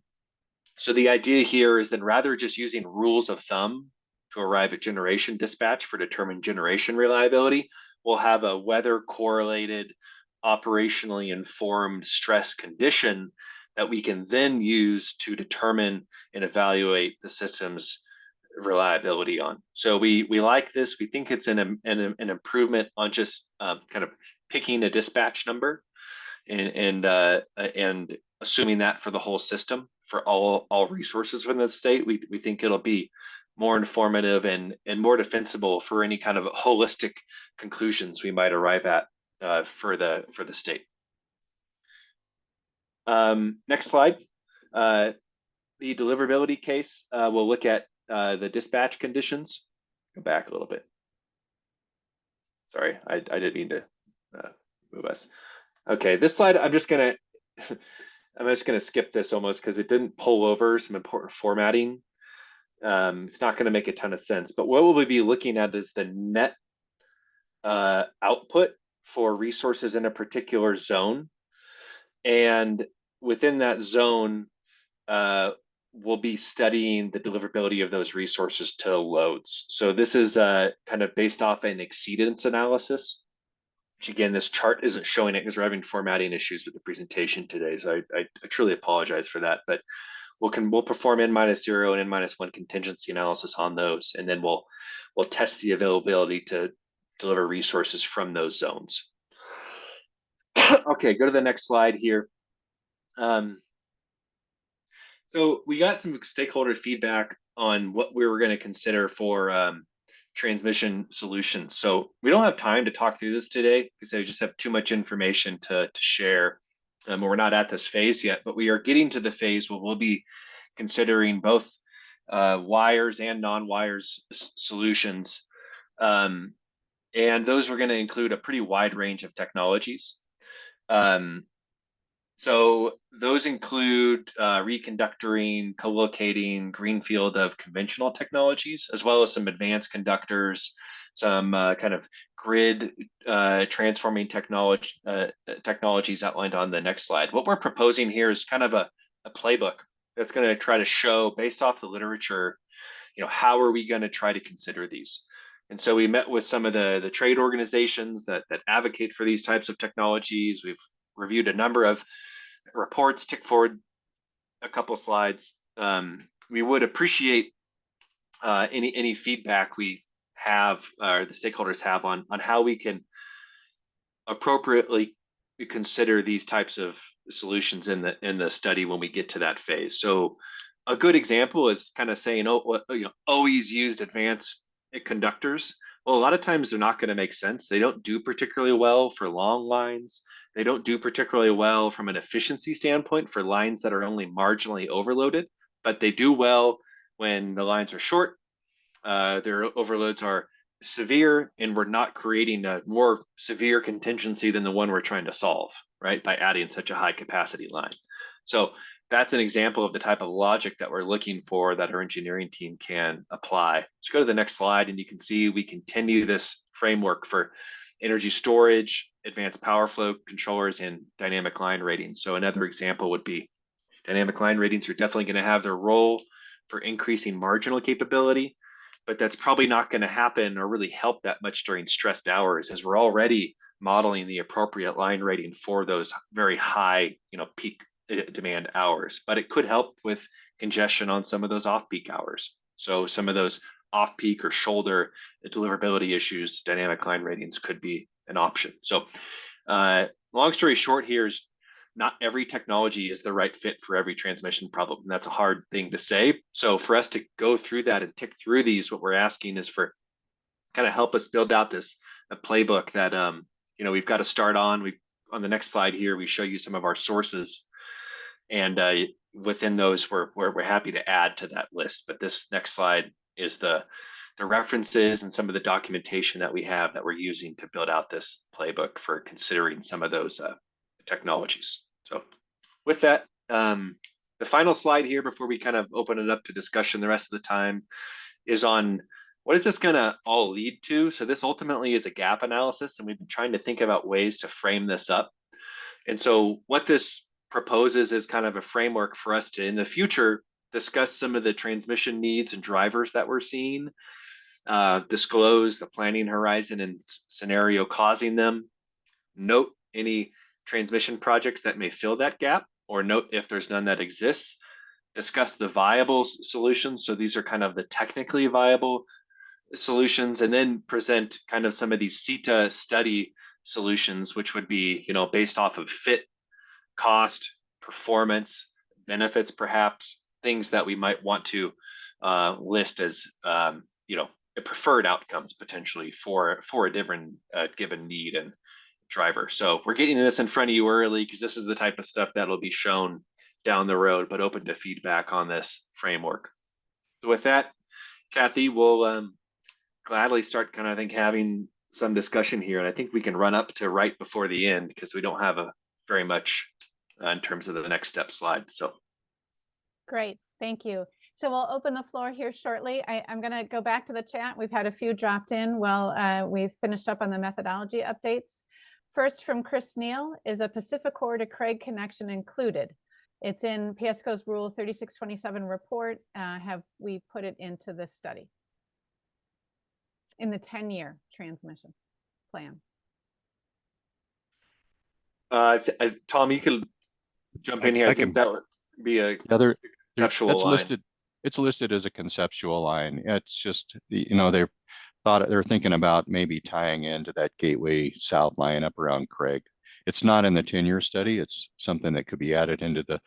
So the idea here is that rather just using rules of thumb to arrive at generation dispatch for determined generation reliability, we'll have a weather correlated, operationally informed stress condition that we can then use to determine and evaluate the system's reliability on. So we like this. We think it's an improvement on just kind of picking a dispatch number and assuming that for the whole system for all resources within the state. We think it'll be more informative and more defensible for any kind of holistic conclusions we might arrive at for the state. Next slide. The deliverability case, we'll look at the dispatch conditions. Go back a little bit. Sorry, I didn't mean to move us. Okay, this slide, I'm just gonna skip this almost because it didn't pull over some important formatting. It's not going to make a ton of sense, but what we'll be looking at is the net output for resources in a particular zone. And within that zone, we'll be studying the deliverability of those resources to loads. So this is kind of based off an exceedance analysis, which again, this chart isn't showing it because we're having formatting issues with the presentation today. So I truly apologize for that, but we'll perform n-0 and n-1 contingency analysis on those, and then we'll test the availability to deliver resources from those zones. Okay, go to the next slide here. So we got some stakeholder feedback on what we were going to consider for transmission solutions. So we don't have time to talk through this today because I just have too much information to share. We're not at this phase yet, but we are getting to the phase where we'll be considering both wires and non-wires solutions. And those are going to include a pretty wide range of technologies. So those include reconductoring, co-locating, greenfield of conventional technologies, as well as some advanced conductors, some kind of grid transforming technologies outlined on the next slide. What we're proposing here is kind of a playbook that's going to try to show, based off the literature, how are we going to try to consider these? And so we met with some of the trade organizations that advocate for these types of technologies. We've reviewed a number of reports. Tick forward a couple slides. We would appreciate any feedback we have, or the stakeholders have, on how we can appropriately consider these types of solutions in the study when we get to that phase. So a good example is kind of saying, always used advanced conductors. Well, a lot of times they're not going to make sense. They don't do particularly well for long lines. They don't do particularly well from an efficiency standpoint for lines that are only marginally overloaded, but they do well when the lines are short, their overloads are severe, and we're not creating a more severe contingency than the one we're trying to solve, right, by adding such a high capacity line. So that's an example of the type of logic that we're looking for that our engineering team can apply. Let's go to the next slide, and you can see we continue this framework for energy storage, advanced power flow controllers, and dynamic line ratings. So another example would be dynamic line ratings are definitely going to have their role for increasing marginal capability, but that's probably not going to happen or really help that much during stressed hours, as we're already modeling the appropriate line rating for those very high, peak demand hours. But it could help with congestion on some of those off-peak hours. So some of those off-peak or shoulder deliverability issues, dynamic line ratings could be an option. So long story short here is not every technology is the right fit for every transmission problem. And that's a hard thing to say. So for us to go through that and tick through these, what we're asking is for kind of help us build out a playbook that we've got to start on. On the next slide here, we show you some of our sources. And within those, we're happy to add to that list. But this next slide is the references and some of the documentation that we have that we're using to build out this playbook for considering some of those technologies. So with that, the final slide here before we kind of open it up to discussion the rest of the time is on what is this going to all lead to? So this ultimately is a gap analysis, and we've been trying to think about ways to frame this up. And so what this proposes is kind of a framework for us to, in the future, discuss some of the transmission needs and drivers that we're seeing, disclose the planning horizon and scenario causing them, note any transmission projects that may fill that gap, or note if there's none that exists, discuss the viable solutions. So these are kind of the technically viable solutions, and then present kind of some of these CETA study solutions, which would be, you know, based off of fit, cost, performance, benefits, perhaps things that we might want to list as, you know, preferred outcomes potentially for a different given need and driver. So we're getting this in front of you early because this is the type of stuff that'll be shown down the road, but open to feedback on this framework. So with that, Kathy, we'll gladly start kind of, I think, having some discussion here. And I think we can run up to right before the end because we don't have a very much in terms of the next step slide. So Great, thank you. So we'll open the floor here shortly. I'm going to go back to the chat. We've had a few dropped in while we've finished up on the methodology updates. First, from Chris Neal, is a PacifiCorp to Craig connection included? It's in PSCo's Rule 3627 report. Have we put it into this study? In the 10-year transmission plan. Tom, you can jump in here. I think that would be a conceptual that's line. listed. It's listed as a conceptual line. It's just, you know, they're thinking about maybe tying into that Gateway South line up around Craig. It's not in the 10-year study. It's something that could be added into the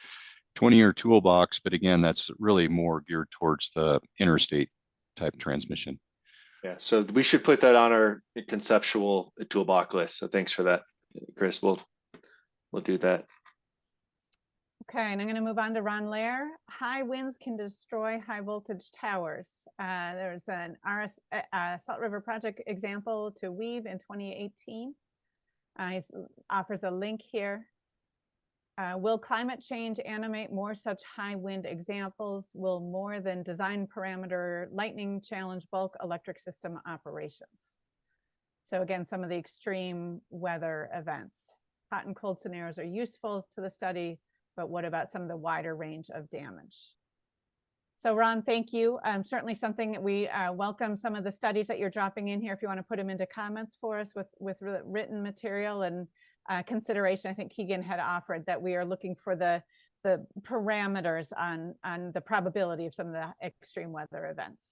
20-year toolbox. But again, that's really more geared towards the interstate type transmission. Yeah, so we should put that on our conceptual toolbox list. So thanks for that, Chris. We'll do that. Okay, and I'm going to move on to Ron Lair. High winds can destroy high voltage towers. There's an Salt River project example to Weave in 2018. He offers a link here. Will climate change animate more such high wind examples? Will more than design parameter lightning challenge bulk electric system operations? So again, some of the extreme weather events. Hot and cold scenarios are useful to the study, but what about some of the wider range of damage? So Ron, thank you. Certainly something that we welcome some of the studies that you're dropping in here. If you want to put them into comments for us with written material and consideration, I think Keegan had offered that we are looking for the parameters on the probability of some of the extreme weather events.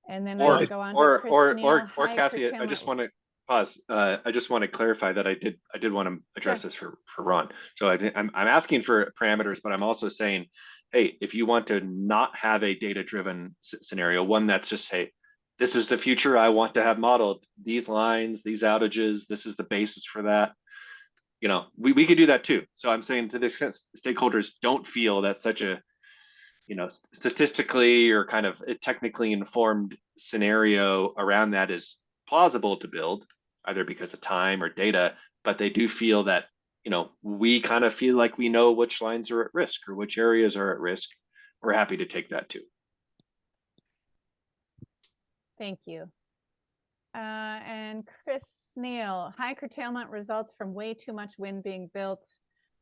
And then I go on to Chris Neal. Or Kathy, I just want to pause. I just want to clarify that I did want to address this for Ron. So I'm asking for parameters, but I'm also saying, hey, if you want to not have a data-driven scenario, one that's just, hey, this is the future I want to have modeled, these lines, these outages, this is the basis for that. You know, we could do that too. So I'm saying to the extent stakeholders don't feel that such a, you know, statistically or kind of a technically informed scenario around that is plausible to build, either because of time or data, but they do feel that, you know, we kind of feel like we know which lines are at risk or which areas are at risk. We're happy to take that too. Thank you. And Chris Neal, high curtailment results from way too much wind being built.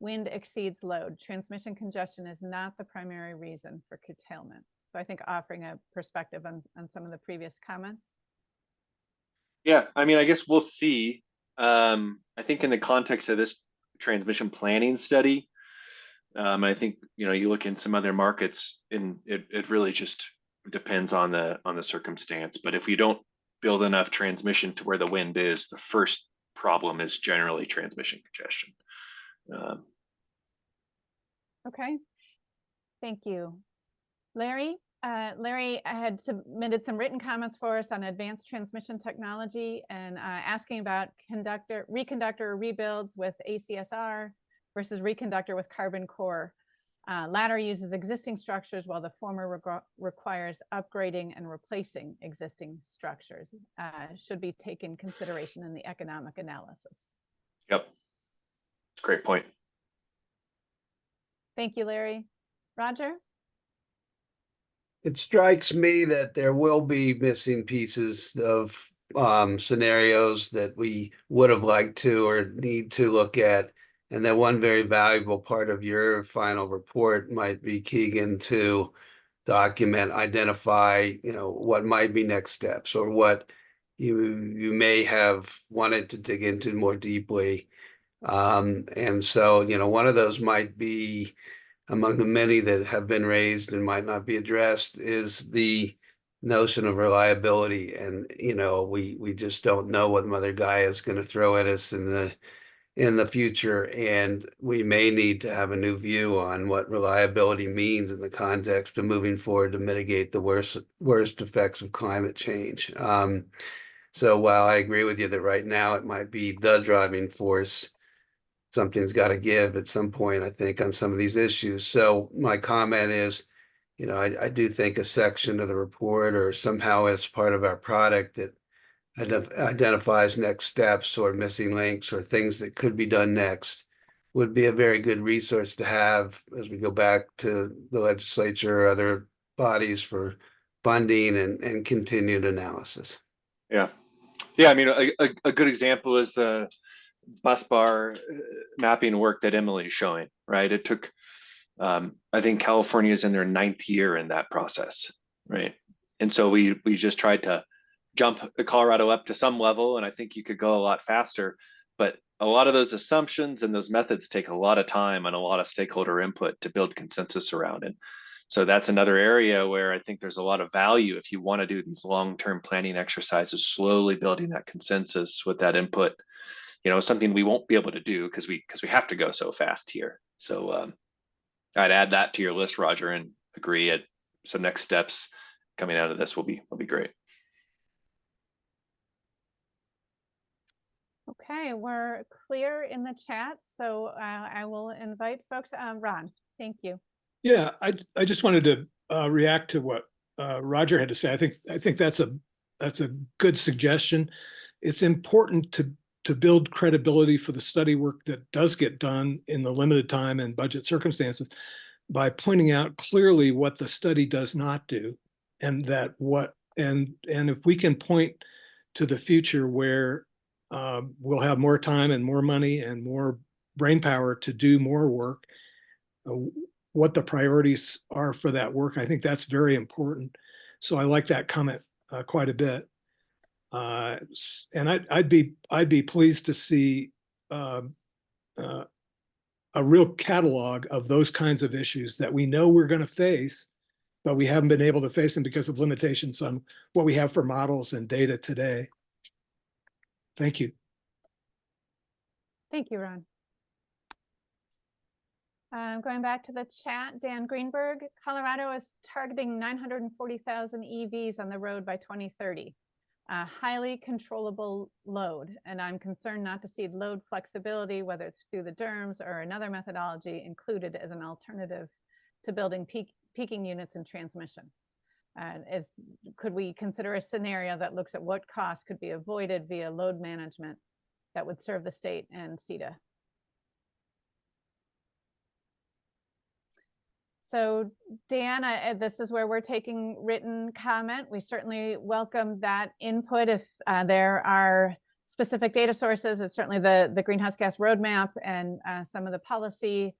Wind exceeds load. Transmission congestion is not the primary reason for curtailment. So I think offering a perspective on some of the previous comments. Yeah, I mean, I guess we'll see. I think in the context of this transmission planning study, I think, you know, you look in some other markets and it really just depends on the circumstance. But if we don't build enough transmission to where the wind is, the first problem is generally transmission congestion. Okay, thank you. Larry had submitted some written comments for us on advanced transmission technology and asking about reconductor rebuilds with ACSR, versus reconductor with carbon core. Latter uses existing structures while the former requires upgrading and replacing existing structures. Should be taken consideration in the economic analysis. Yep. Great point. Thank you, Larry. Roger? It strikes me that there will be missing pieces of scenarios that we would have liked to or need to look at. And that one very valuable part of your final report might be, Keegan, to document, identify, what might be next steps or what you may have wanted to dig into more deeply. And so, one of those might be, among the many that have been raised and might not be addressed, is the notion of reliability. And, we just don't know what Mother Gaia is going to throw at us in the future. And we may need to have a new view on what reliability means in the context of moving forward to mitigate the worst effects of climate change. So while I agree with you that right now it might be the driving force, something's got to give at some point, I think, on some of these issues. So my comment is, I do think a section of the report or somehow as part of our product that identifies next steps or missing links or things that could be done next would be a very good resource to have as we go back to the legislature or other bodies for funding and continued analysis. Yeah. Yeah. I mean, a good example is the bus bar mapping work that Emily is showing, right? It took, I think California is in their 9th year in that process, right? And so we just tried to jump Colorado up to some level, and I think you could go a lot faster, but a lot of those assumptions and those methods take a lot of time and a lot of stakeholder input to build consensus around. And so that's another area where I think there's a lot of value if you want to do these long-term planning exercises, slowly building that consensus with that input. Something we won't be able to do because we have to go so fast here. So I'd add that to your list, Roger, and agree at some next steps coming out of this will be great. Okay, we're clear in the chat, so I will invite folks. Ron, thank you. Yeah, I just wanted to react to what Roger had to say. I think that's a good suggestion. It's important to build credibility for the study work that does get done in the limited time and budget circumstances by pointing out clearly what the study does not do, and if we can point to the future where we'll have more time and more money and more brain power to do more work, what the priorities are for that work. I think that's very important. So I like that comment quite a bit. And I'd be pleased to see a real catalog of those kinds of issues that we know we're going to face, but we haven't been able to face them because of limitations on what we have for models and data today. Thank you. Thank you, Ron. Going back to the chat, Dan Greenberg, Colorado is targeting 940,000 EVs on the road by 2030. Highly controllable load, and I'm concerned not to see load flexibility, whether it's through the DERMS or another methodology, included as an alternative to building peaking units and transmission. Could we consider a scenario that looks at what costs could be avoided via load management that would serve the state and CETA? So Dan, this is where we're taking written comment. We certainly welcome that input. If there are specific data sources, it's certainly the greenhouse gas roadmap and some of the policy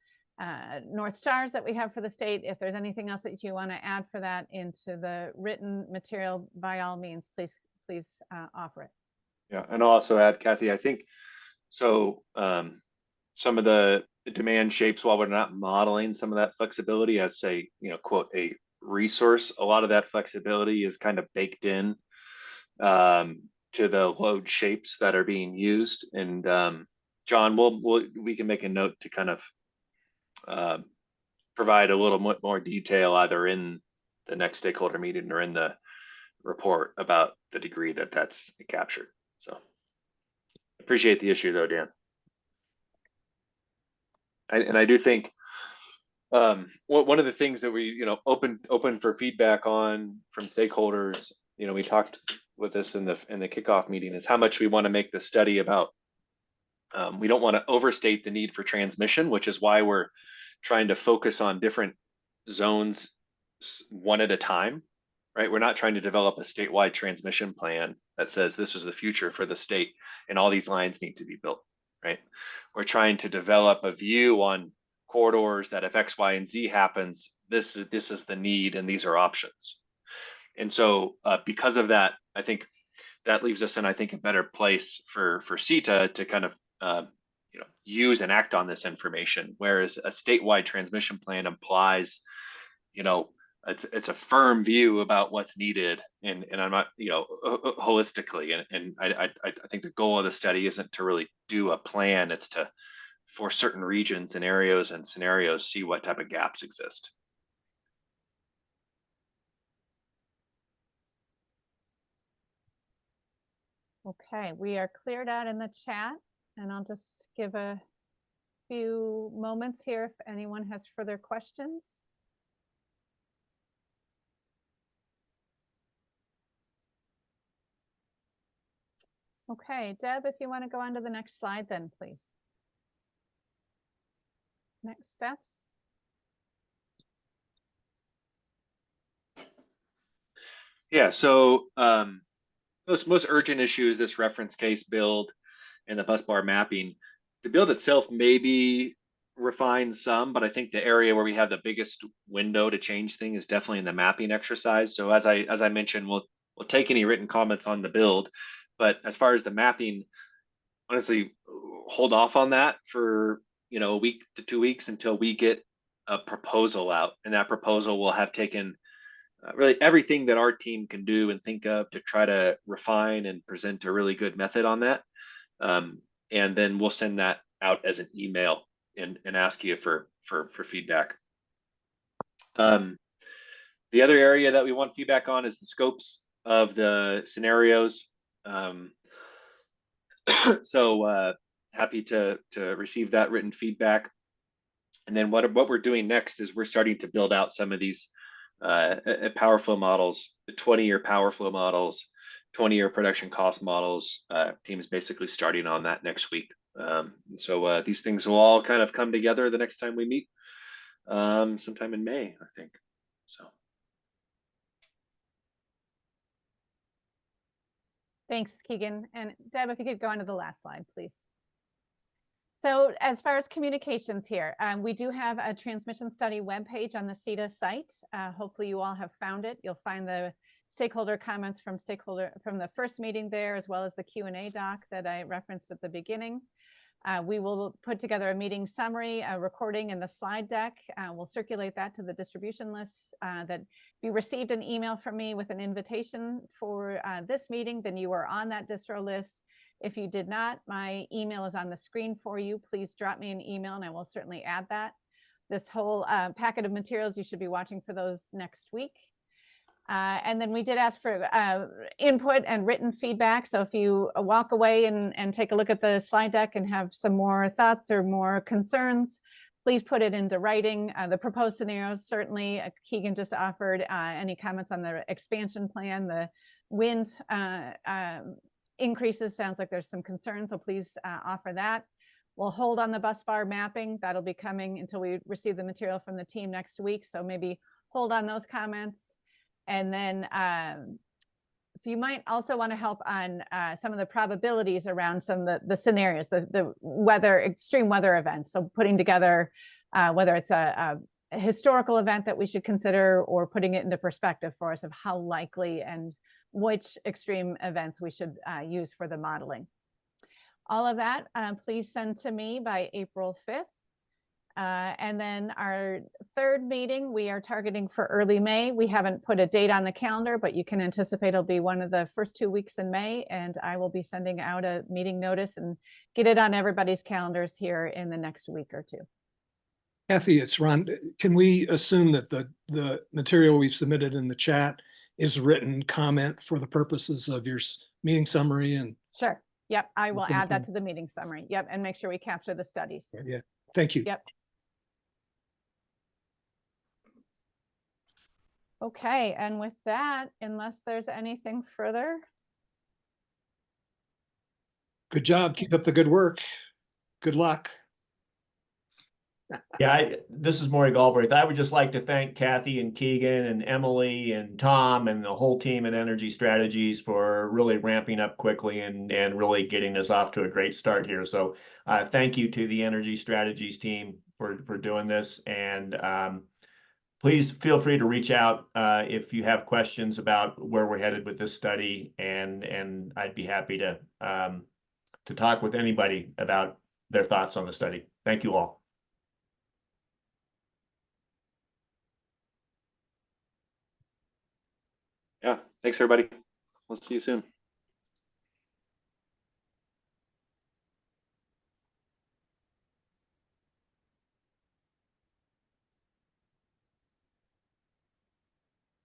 North Stars that we have for the state. If there's anything else that you want to add for that into the written material, by all means, please offer it. Yeah, and I'll also add, Kathy, I think so. Some of the demand shapes, while we're not modeling some of that flexibility as, say, quote, a resource, a lot of that flexibility is kind of baked in to the load shapes that are being used. And John, we can make a note to kind of provide a little more detail either in the next stakeholder meeting or in the report about the degree that that's captured. So appreciate the issue though, Dan. And I do think one of the things that we, open for feedback on from stakeholders, we talked with this in the kickoff meeting, is how much we want to make the study about. We don't want to overstate the need for transmission, which is why we're trying to focus on different zones one at a time, right? We're not trying to develop a statewide transmission plan that says this is the future for the state and all these lines need to be built, right? We're trying to develop a view on corridors that if X, Y, and Z happens, this is the need and these are options. And so because of that, I think that leaves us in, I think, a better place for CETA to kind of use and act on this information, whereas a statewide transmission plan implies, it's a firm view about what's needed, and I'm not, holistically, and I think the goal of the study isn't to really do a plan, it's to, for certain regions and areas and scenarios, see what type of gaps exist. Okay, we are cleared out in the chat, and I'll just give a few moments here if anyone has further questions. Okay, Deb, if you want to go on to the next slide, then please. Next steps. Yeah, so most urgent issue is this reference case build and the bus bar mapping. The build itself maybe refines some, but I think the area where we have the biggest window to change things is definitely in the mapping exercise. So as I mentioned, we'll take any written comments on the build, but as far as the mapping, honestly, hold off on that for a week to 2 weeks until we get a proposal out, and that proposal will have taken really everything that our team can do and think of to try to refine and present a really good method on that. And then we'll send that out as an email and ask you for feedback. The other area that we want feedback on is the scopes of the scenarios. So happy to receive that written feedback. And then what we're doing next is we're starting to build out some of these power flow models, the 20-year power flow models, 20-year production cost models. Team's basically starting on that next week. So these things will all kind of come together the next time we meet, sometime in May, I think. So. Thanks, Keegan. And Deb, if you could go on to the last slide, please. So as far as communications here, we do have a transmission study webpage on the CETA site. Hopefully you all have found it. You'll find the stakeholder comments from the first meeting there, as well as the Q&A doc that I referenced at the beginning. We will put together a meeting summary, a recording, and the slide deck. We'll circulate that to the distribution list. That if you received an email from me with an invitation for this meeting, then you are on that distro list. If you did not, my email is on the screen for you. Please drop me an email and I will certainly add that. This whole packet of materials, you should be watching for those next week. And then we did ask for input and written feedback. So if you walk away and take a look at the slide deck and have some more thoughts or more concerns, please put it into writing. The proposed scenarios, certainly Keegan just offered any comments on the expansion plan, the wind increases, sounds like there's some concern, so please offer that. We'll hold on the bus bar mapping. That'll be coming until we receive the material from the team next week. So maybe hold on those comments. And then if you might also want to help on some of the probabilities around some of the scenarios, the extreme weather events. So putting together whether it's a historical event that we should consider or putting it into perspective for us of how likely and which extreme events we should use for the modeling. All of that, please send to me by April 5th. And then our third meeting, we are targeting for early May. We haven't put a date on the calendar, but you can anticipate it'll be one of the first 2 weeks in May. And I will be sending out a meeting notice and get it on everybody's calendars here in the next week or two. Kathy, it's Ron. Can we assume that the material we've submitted in the chat is written comment for the purposes of your meeting summary? And sure. Yep. I will add that to the meeting summary. Yep. And make sure we capture the studies. yeah. Thank you. Yep. Okay, and with that, unless there's anything further, Good job. Keep up the good work. Good luck. Yeah, this is Maury Galbraith. I would just like to thank Kathy and Keegan and Emily and Tom and the whole team at Energy Strategies for really ramping up quickly and really getting us off to a great start here. So thank you to the Energy Strategies team for doing this. And please feel free to reach out if you have questions about where we're headed with this study. And I'd be happy to talk with anybody about their thoughts on the study. Thank you all. Yeah, thanks everybody. We'll see you soon.